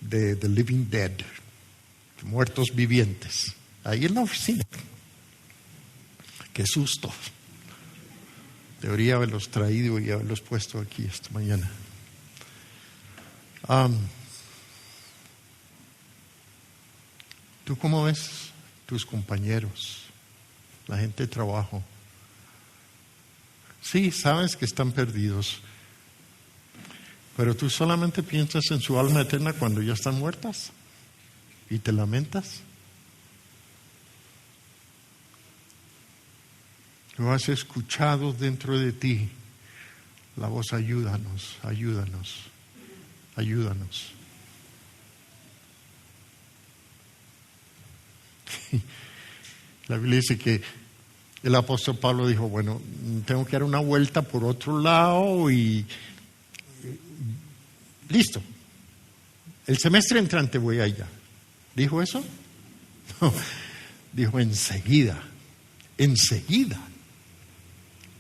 de The Living Dead, muertos vivientes, ahí en la oficina. Qué susto. Debería haberlos traído y haberlos puesto aquí esta mañana. ¿Tú cómo ves tus compañeros, la gente de trabajo? Sí, sabes que están perdidos, pero tú solamente piensas en su alma eterna cuando ya están muertas y te lamentas. ¿No has escuchado dentro de ti la voz, ayúdanos? La Biblia dice que el apóstol Pablo dijo, bueno, tengo que dar una vuelta por otro lado y listo. El semestre entrante voy allá. ¿Dijo eso? No, dijo enseguida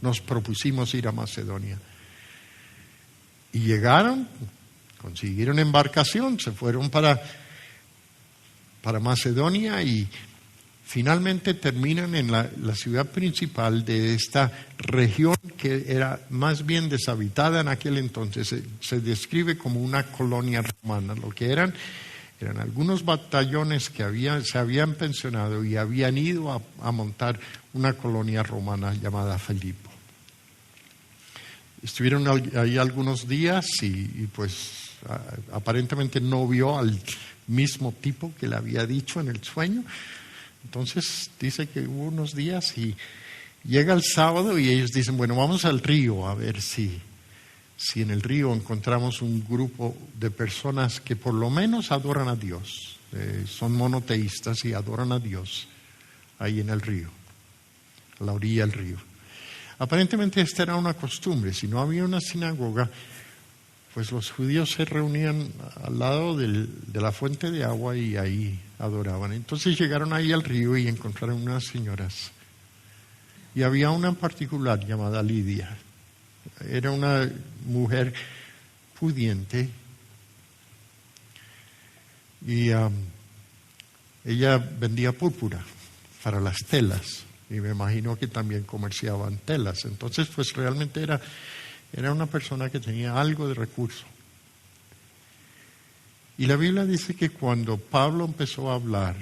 nos propusimos ir a Macedonia. Y llegaron, consiguieron embarcación, se fueron para Macedonia y finalmente terminan en la ciudad principal de esta región que era más bien deshabitada en aquel entonces. Se describe como una colonia romana. Lo que eran algunos batallones que se habían pensionado y habían ido a montar una colonia romana llamada Filipo. Estuvieron ahí algunos días y pues aparentemente no vio al mismo tipo que le había dicho en el sueño. Entonces dice que hubo unos días y llega el sábado y ellos dicen, bueno, vamos al río a ver si en el río encontramos un grupo de personas que por lo menos adoran a Dios, son monoteístas y adoran a Dios ahí en el río, a la orilla del río. Aparentemente esta era una costumbre, si no había una sinagoga, pues los judíos se reunían al lado de la fuente de agua y ahí adoraban. Entonces llegaron ahí al río y encontraron unas señoras. Y había una en particular llamada Lidia. Era una mujer pudiente. Y ella vendía púrpura para las telas. Y me imagino que también comerciaban telas. Entonces, pues realmente era una persona que tenía algo de recurso. Y la Biblia dice que cuando Pablo empezó a hablar,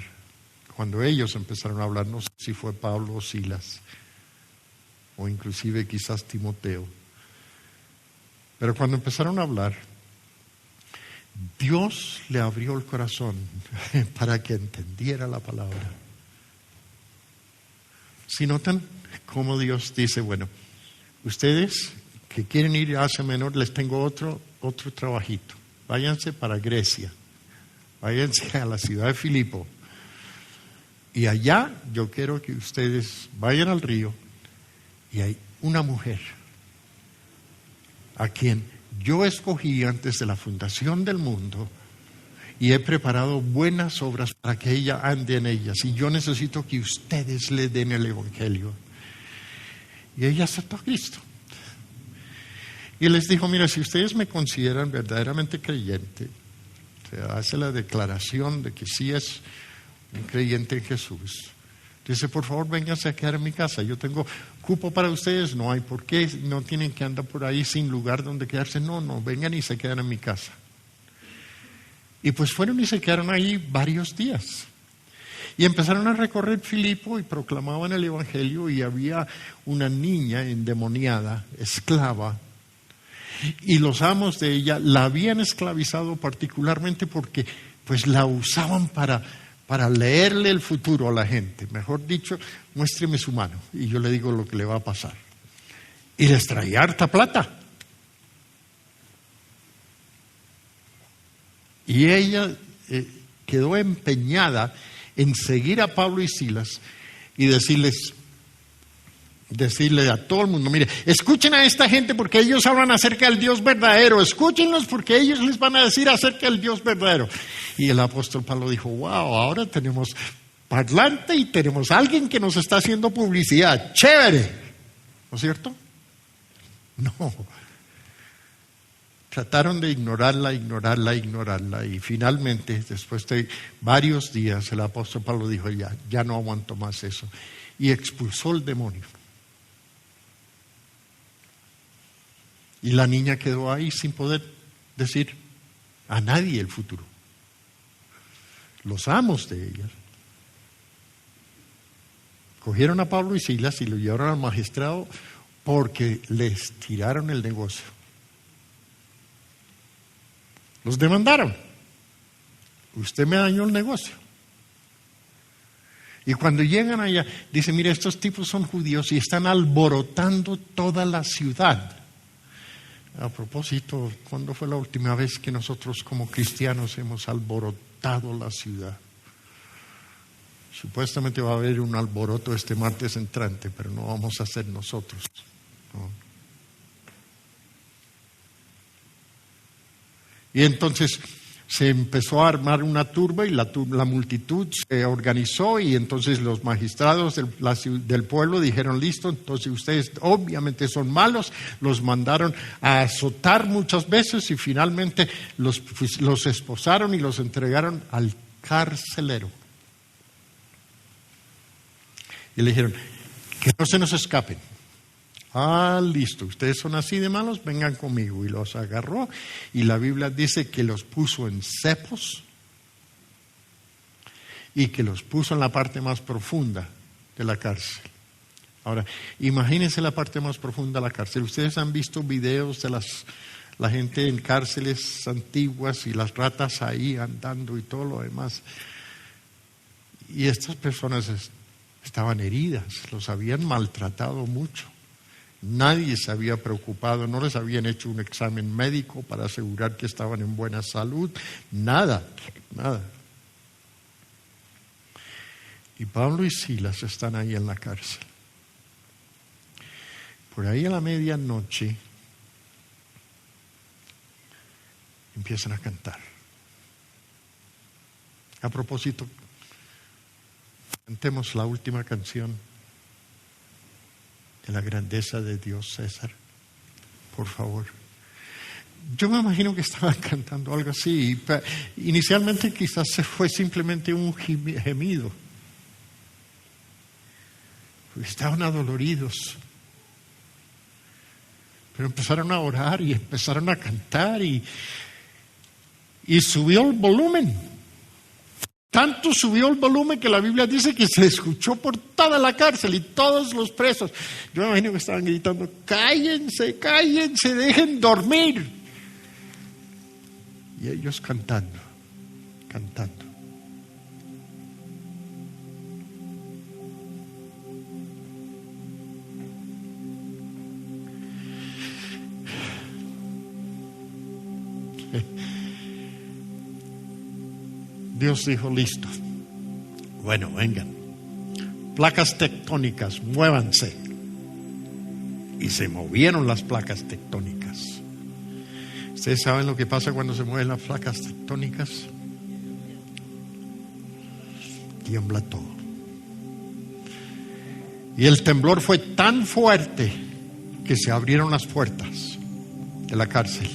cuando ellos empezaron a hablar, no sé si fue Pablo o Silas, o inclusive quizás Timoteo, pero cuando empezaron a hablar, Dios le abrió el corazón para que entendiera la palabra. Si notan cómo Dios dice, bueno, ustedes que quieren ir a Asia Menor, les tengo otro otro trabajito. Váyanse para Grecia. Váyanse a la ciudad de Filipo. Y allá yo quiero que ustedes vayan al río y hay una mujer a quien yo escogí antes de la fundación del mundo y he preparado buenas obras para que ella ande en ellas. Y yo necesito que ustedes le den el Evangelio. Y ella aceptó a Cristo. Y les dijo, mira, si ustedes me consideran verdaderamente creyente, se hace la declaración de que sí es un creyente en Jesús. Dice, por favor, vénganse a quedar en mi casa. Yo tengo cupo para ustedes, no hay por qué, no tienen que andar por ahí sin lugar donde quedarse. No, vengan y se quedan en mi casa. Y pues fueron y se quedaron ahí varios días. Y empezaron a recorrer Filipo y proclamaban el Evangelio y había una niña endemoniada, esclava. Y los amos de ella la habían esclavizado particularmente porque pues la usaban para leerle el futuro a la gente. Mejor dicho, muéstreme su mano y yo le digo lo que le va a pasar. Y les traía harta plata. Y ella quedó empeñada en seguir a Pablo y Silas y decirle a todo el mundo, mire, escuchen a esta gente porque ellos hablan acerca del Dios verdadero, escúchenlos porque ellos les van a decir acerca del Dios verdadero. Y el apóstol Pablo dijo, wow, ahora tenemos parlante y tenemos alguien que nos está haciendo publicidad, chévere, ¿no es cierto? No. Trataron de ignorarla y finalmente, después de varios días, el apóstol Pablo dijo, ya no aguanto más eso, y expulsó el demonio. Y la niña quedó ahí sin poder decir a nadie el futuro. Los amos de ella cogieron a Pablo y Silas y lo llevaron al magistrado porque les tiraron el negocio. Los demandaron. Usted me dañó el negocio. Y cuando llegan allá, dicen, mire, estos tipos son judíos y están alborotando toda la ciudad. A propósito, ¿cuándo fue la última vez que nosotros como cristianos hemos alborotado la ciudad? Supuestamente va a haber un alboroto este martes entrante, pero no vamos a ser nosotros, ¿no? Y entonces se empezó a armar una turba y la multitud se organizó y entonces los magistrados del pueblo dijeron, listo, entonces ustedes obviamente son malos, los mandaron a azotar muchas veces y finalmente los esposaron y los entregaron al carcelero. Y le dijeron, que no se nos escapen. Listo, ustedes son así de malos, vengan conmigo. Y los agarró y la Biblia dice que los puso en cepos y que los puso en la parte más profunda de la cárcel. Ahora, imagínense la parte más profunda de la cárcel. Ustedes han visto videos de la gente en cárceles antiguas y las ratas ahí andando y todo lo demás. Y estas personas estaban heridas, los habían maltratado mucho. Nadie se había preocupado, no les habían hecho un examen médico para asegurar que estaban en buena salud, nada. Y Pablo y Silas están ahí en la cárcel. Por ahí a la medianoche empiezan a cantar. A propósito, cantemos la última canción de la grandeza de Dios, César, por favor. Yo me imagino que estaban cantando algo así. Inicialmente quizás fue simplemente un gemido. Estaban adoloridos. Pero empezaron a orar y empezaron a cantar y subió el volumen. Tanto subió el volumen que la Biblia dice que se escuchó por toda la cárcel y todos los presos. Yo me imagino que estaban gritando, cállense, dejen dormir. Y ellos cantando. Dios dijo, listo. Bueno, vengan. Placas tectónicas, muévanse. Y se movieron las placas tectónicas. ¿Ustedes saben lo que pasa cuando se mueven las placas tectónicas? Tiembla todo. Y el temblor fue tan fuerte que se abrieron las puertas de la cárcel.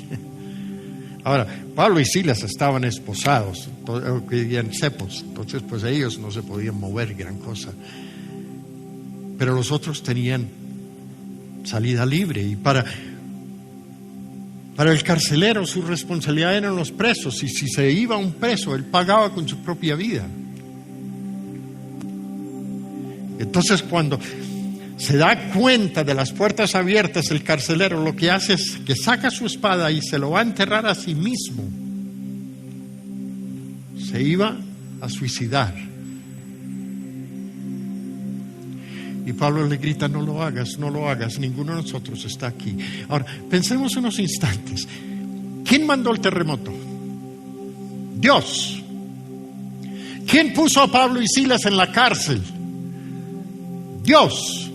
Ahora, Pablo y Silas estaban esposados, vivían cepos, entonces pues ellos no se podían mover gran cosa. Pero los otros tenían salida libre. Y para el carcelero su responsabilidad eran los presos, y si se iba un preso, él pagaba con su propia vida. Entonces cuando se da cuenta de las puertas abiertas, el carcelero lo que hace es que saca su espada y se lo va a enterrar a sí mismo. Se iba a suicidar. Y Pablo le grita, no lo hagas, no lo hagas, ninguno de nosotros está aquí. Ahora, pensemos unos instantes. ¿Quién mandó el terremoto? Dios. ¿Quién puso a Pablo y Silas en la cárcel? Dios.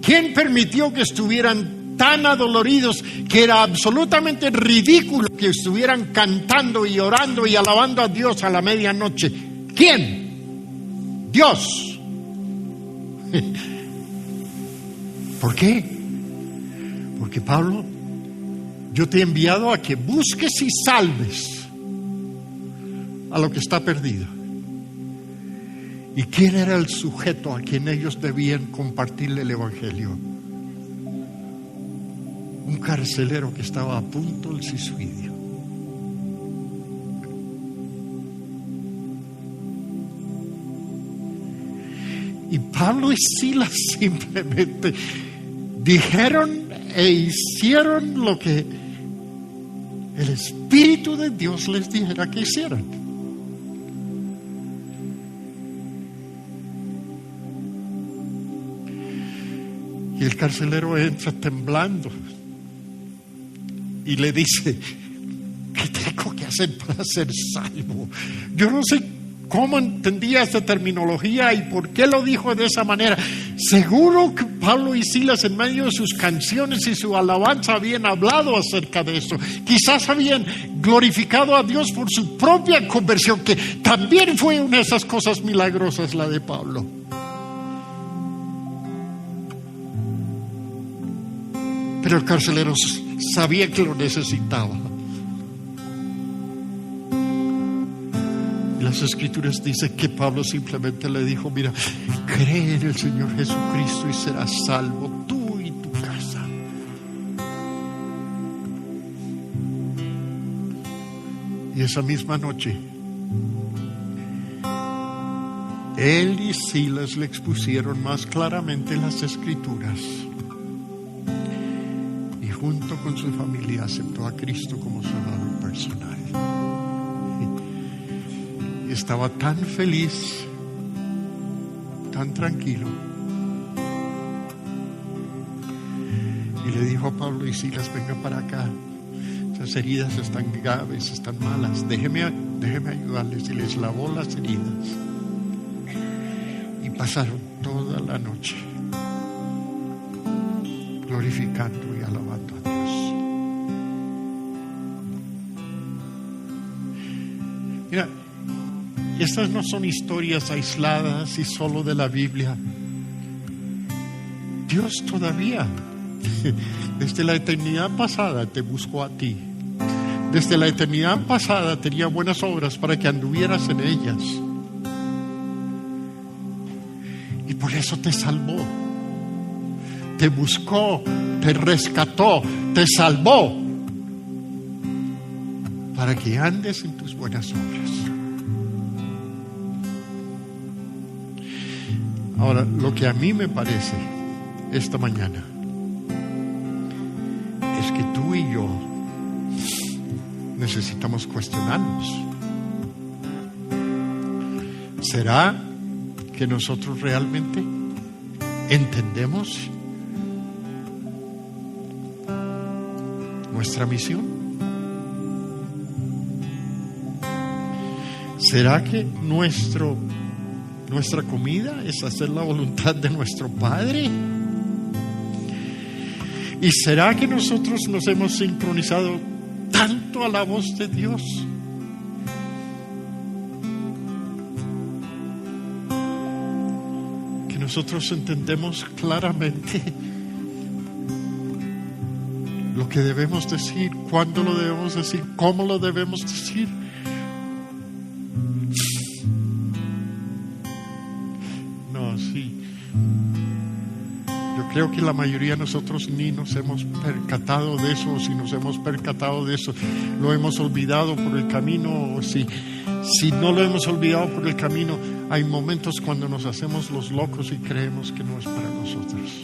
¿Quién permitió que estuvieran tan adoloridos que era absolutamente ridículo que estuvieran cantando y orando y alabando a Dios a la medianoche? ¿Quién? Dios. ¿Por qué? Porque Pablo, yo te he enviado a que busques y salves a lo que está perdido. ¿Y quién era el sujeto a quien ellos debían compartirle el evangelio? Un carcelero que estaba a punto del suicidio. Y Pablo y Silas simplemente dijeron e hicieron lo que el Espíritu de Dios les dijera que hicieran. Y el carcelero entra temblando y le dice, ¿qué tengo que hacer para ser salvo? Yo no sé cómo entendía esta terminología y por qué lo dijo de esa manera. Seguro que Pablo y Silas en medio de sus canciones y su alabanza habían hablado acerca de esto. Quizás habían glorificado a Dios por su propia conversión, que también fue una de esas cosas milagrosas la de Pablo. Pero el carcelero sabía que lo necesitaba. Y las Escrituras dicen que Pablo simplemente le dijo, mira, cree en el Señor Jesucristo y serás salvo tú y tu casa. Y esa misma noche, él y Silas le expusieron más claramente las Escrituras. Junto con su familia aceptó a Cristo como Salvador personal. Y estaba tan feliz, tan tranquilo. Y le dijo a Pablo y Silas, vengan para acá. Esas heridas están graves, están malas. Déjeme ayudarles. Y les lavó las heridas. Y pasaron toda la noche glorificando y alabando a Dios. Mira, estas no son historias aisladas y solo de la Biblia. Dios todavía, desde la eternidad pasada, te buscó a ti. Desde la eternidad pasada tenía buenas obras para que anduvieras en ellas. Y por eso te salvó. Te buscó, te rescató, te salvó para que andes en tus buenas obras. Ahora, lo que a mí me parece esta mañana es que tú y yo necesitamos cuestionarnos. ¿Será que nosotros realmente entendemos nuestra misión? ¿Será que nuestra comida es hacer la voluntad de nuestro Padre? ¿Y será que nosotros nos hemos sincronizado tanto a la voz de Dios que nosotros entendemos claramente lo que debemos decir, cuándo lo debemos decir, cómo lo debemos decir? No, sí. Yo creo que la mayoría de nosotros ni nos hemos percatado de eso, o si nos hemos percatado de eso, lo hemos olvidado por el camino, o si no lo hemos olvidado por el camino, hay momentos cuando nos hacemos los locos y creemos que no es para nosotros.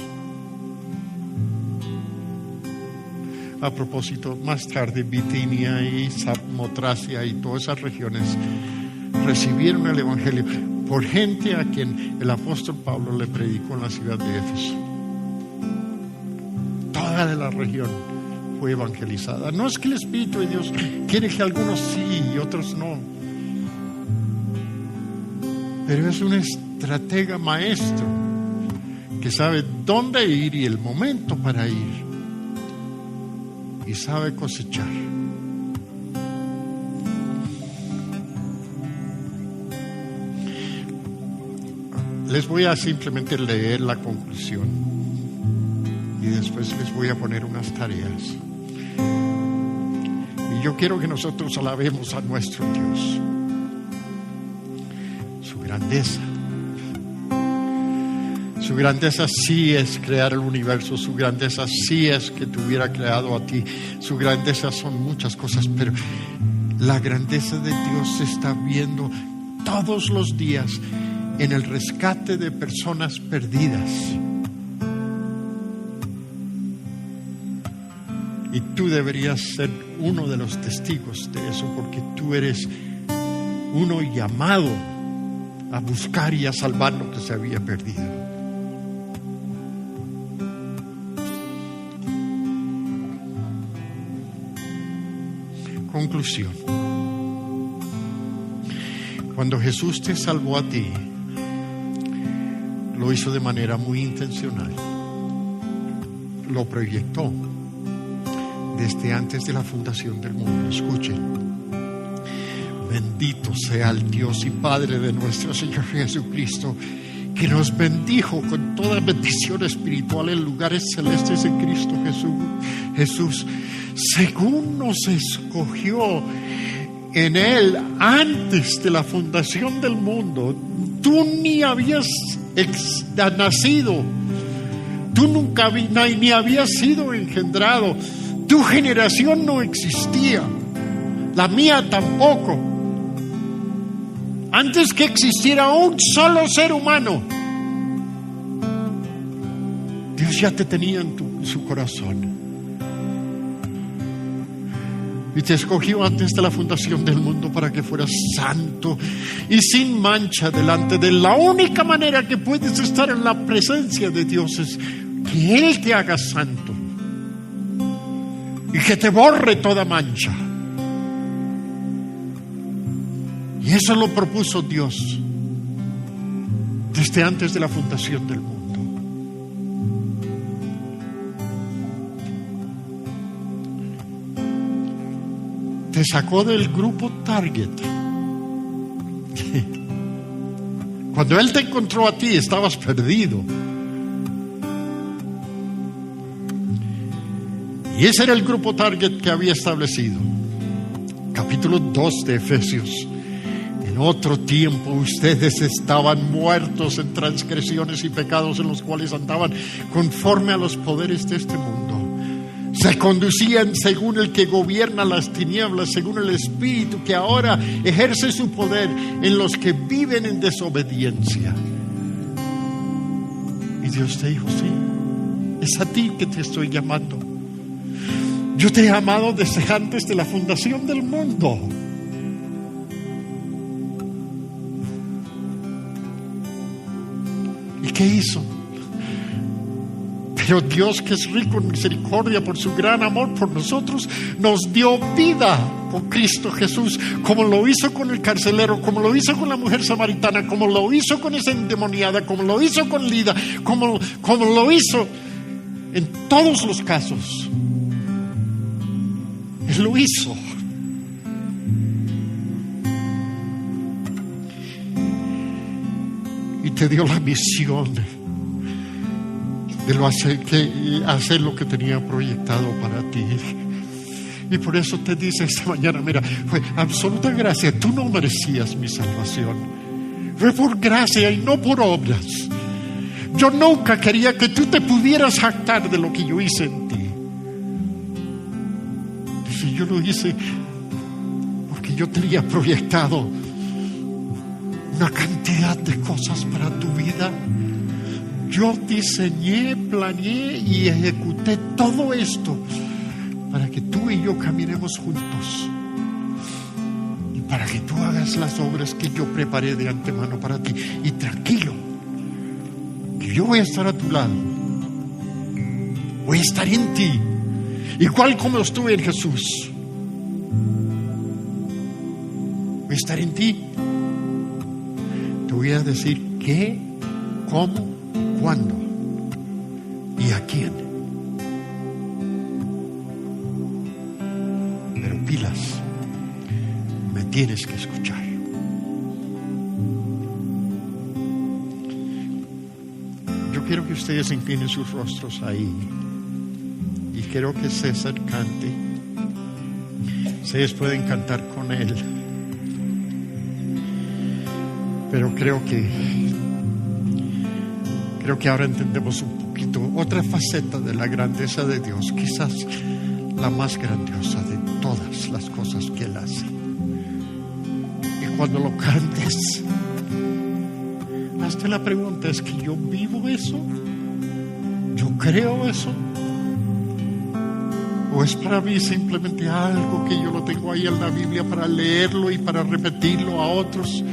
A propósito, más tarde Bitinia y Samotracia y todas esas regiones recibieron el Evangelio por gente a quien el apóstol Pablo le predicó en la ciudad de Éfeso. Toda de la región fue evangelizada. No es que el Espíritu de Dios quiere que algunos sí y otros no, pero es un estratega maestro que sabe dónde ir y el momento para ir, y sabe cosechar. Les voy a simplemente leer la conclusión y después les voy a poner unas tareas. Y yo quiero que nosotros alabemos a nuestro Dios, su grandeza. Su grandeza sí es crear el universo, su grandeza sí es que te hubiera creado a ti, su grandeza son muchas cosas, pero la grandeza de Dios se está viendo todos los días en el rescate de personas perdidas. Y tú deberías ser uno de los testigos de eso, porque tú eres uno llamado a buscar y a salvar lo que se había perdido. Conclusión. Cuando Jesús te salvó a ti, lo hizo de manera muy intencional. Lo proyectó desde antes de la fundación del mundo. Escuchen. Bendito sea el Dios y Padre de nuestro Señor Jesucristo, que nos bendijo con toda bendición espiritual en lugares celestes en Cristo Jesús, según nos escogió en Él antes de la fundación del mundo. Tú ni habías nacido, tú nunca ni habías sido engendrado, tu generación no existía, la mía tampoco. Antes que existiera un solo ser humano, Dios ya te tenía en su corazón. Y te escogió antes de la fundación del mundo para que fueras santo y sin mancha delante de Él. La única manera que puedes estar en la presencia de Dios es que Él te haga santo y que te borre toda mancha. Y eso lo propuso Dios desde antes de la fundación del mundo. Te sacó del grupo Target. Cuando Él te encontró a ti, estabas perdido. Y ese era el grupo Target que había establecido. Capítulo 2 de Efesios. En otro tiempo ustedes estaban muertos en transgresiones y pecados en los cuales andaban conforme a los poderes de este mundo. Se conducían según el que gobierna las tinieblas, según el espíritu que ahora ejerce su poder en los que viven en desobediencia. Y Dios te dijo: sí, es a ti que te estoy llamando. Yo te he amado desde antes de la fundación del mundo. ¿Y qué hizo? Pero Dios, que es rico en misericordia por su gran amor por nosotros, nos dio vida con Cristo Jesús, como lo hizo con el carcelero, como lo hizo con la mujer samaritana, como lo hizo con esa endemoniada, como lo hizo con Lida, como lo hizo en todos los casos. Él lo hizo. Y te dio la misión de hacer lo que tenía proyectado para ti. Y por eso te dice esta mañana, mira, fue absoluta gracia. Tú no merecías mi salvación. Fue por gracia y no por obras. Yo nunca quería que tú te pudieras jactar de lo que yo hice en ti. Dice, yo lo hice porque yo tenía proyectado una cantidad de cosas para tu vida. Yo diseñé, planeé y ejecuté todo esto para que tú y yo caminemos juntos y para que tú hagas las obras que yo preparé de antemano para ti. Y tranquilo, que yo voy a estar a tu lado, voy a estar en ti, igual como estuve en Jesús. Voy a estar en ti. Te voy a decir qué, cómo, cuándo y a quién. Pero pilas, me tienes que escuchar. Yo quiero que ustedes inclinen sus rostros ahí y quiero que César cante. Ustedes pueden cantar con él, pero creo que ahora entendemos un poquito otra faceta de la grandeza de Dios, quizás la más grandiosa de todas las cosas que Él hace. Y cuando lo cantes, hazte la pregunta, ¿es que yo vivo eso? ¿Yo creo eso? ¿O es para mí simplemente algo que yo lo tengo ahí en la Biblia para leerlo y para repetirlo a otros?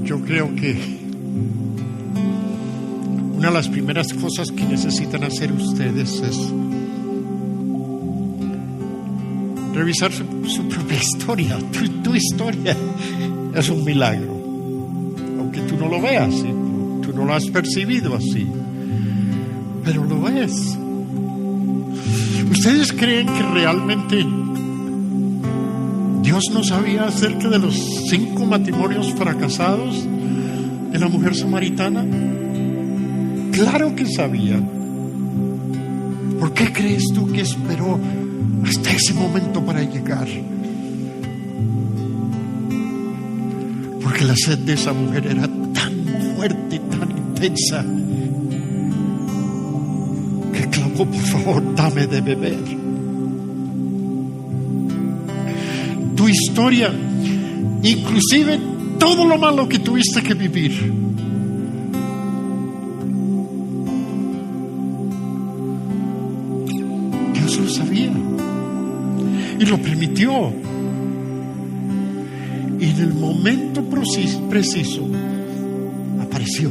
Yo creo que una de las primeras cosas que necesitan hacer ustedes es revisar su propia historia. Tu historia es un milagro, aunque tú no lo veas, ¿sí? Tú no lo has percibido así, pero lo es. ¿Ustedes creen que realmente Dios no sabía acerca de los 5 matrimonios fracasados de la mujer samaritana? Claro que sabía. ¿Por qué crees tú que esperó hasta ese momento para llegar? Porque la sed de esa mujer era tan fuerte, tan intensa, que clamó, por favor, dame de beber. Tu historia, inclusive todo lo malo que tuviste que vivir, Dios lo sabía y lo permitió. Y en el momento preciso apareció.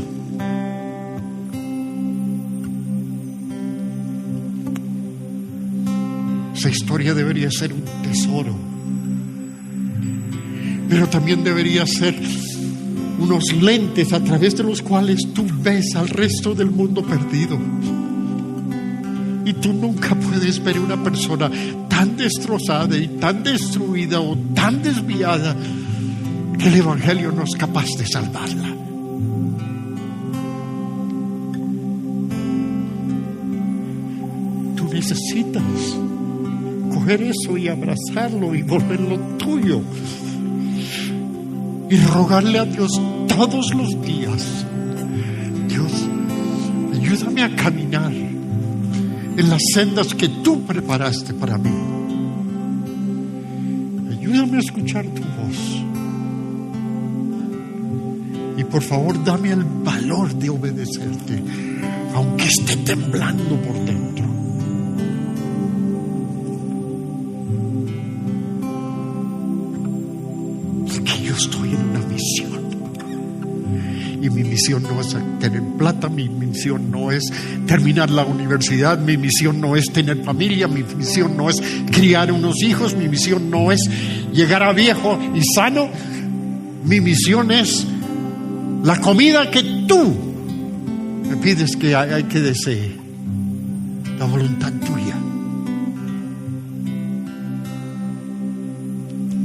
Esa historia debería ser un tesoro, pero también debería ser unos lentes a través de los cuales tú ves al resto del mundo perdido. Y tú nunca puedes ver una persona tan destrozada y tan destruida o tan desviada que el Evangelio no es capaz de salvarla. Tú necesitas coger eso y abrazarlo y volverlo tuyo. Y rogarle a Dios todos los días: Dios, ayúdame a caminar en las sendas que tú preparaste para mí. Ayúdame a escuchar tu voz. Y por favor, dame el valor de obedecerte, aunque esté temblando por dentro. Y mi misión no es tener plata, mi misión no es terminar la universidad, mi misión no es tener familia, mi misión no es criar unos hijos, mi misión no es llegar a viejo y sano. Mi misión es la comida que tú me pides que hay que desee, la voluntad tuya.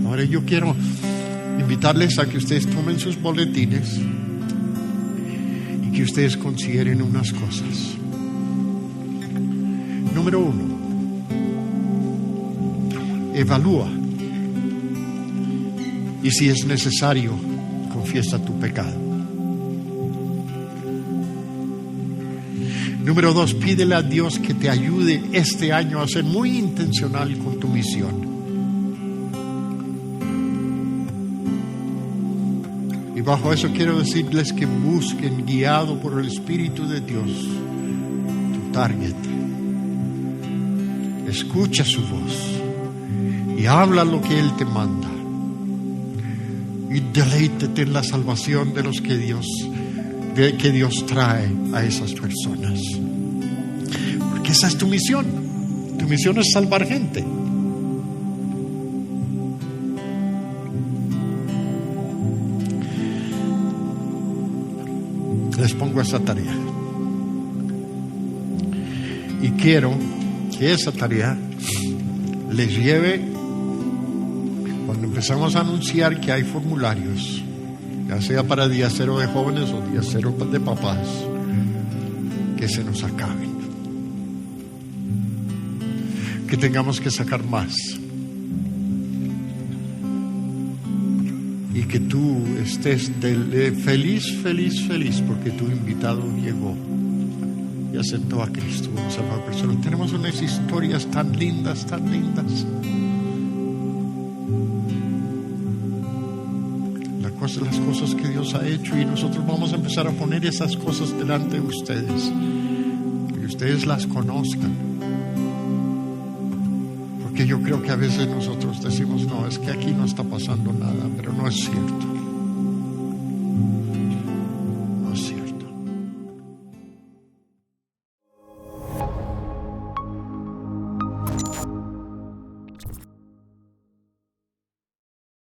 Ahora yo quiero invitarles a que ustedes tomen sus boletines y que ustedes consideren unas cosas. Número 1, evalúa y si es necesario, confiesa tu pecado. Número 2, pídele a Dios que te ayude este año a ser muy intencional con tu misión. Y bajo eso quiero decirles que busquen, guiado por el Espíritu de Dios, tu target. Escucha su voz y habla lo que Él te manda. Y deleítete en la salvación de los que Dios trae a esas personas. Porque esa es tu misión. Tu misión es salvar gente. Les pongo esa tarea. Y quiero que esa tarea les lleve, cuando empezamos a anunciar que hay formularios, ya sea para día 0 de jóvenes o día 0 de papás, que se nos acaben, que tengamos que sacar más, y que tú estés feliz porque tu invitado llegó y aceptó a Cristo como Salvador personal. Tenemos unas historias tan lindas, las cosas que Dios ha hecho, y nosotros vamos a empezar a poner esas cosas delante de ustedes, que ustedes las conozcan, porque yo creo que a veces nosotros decimos, no, es que aquí no está pasando nada, pero no es cierto.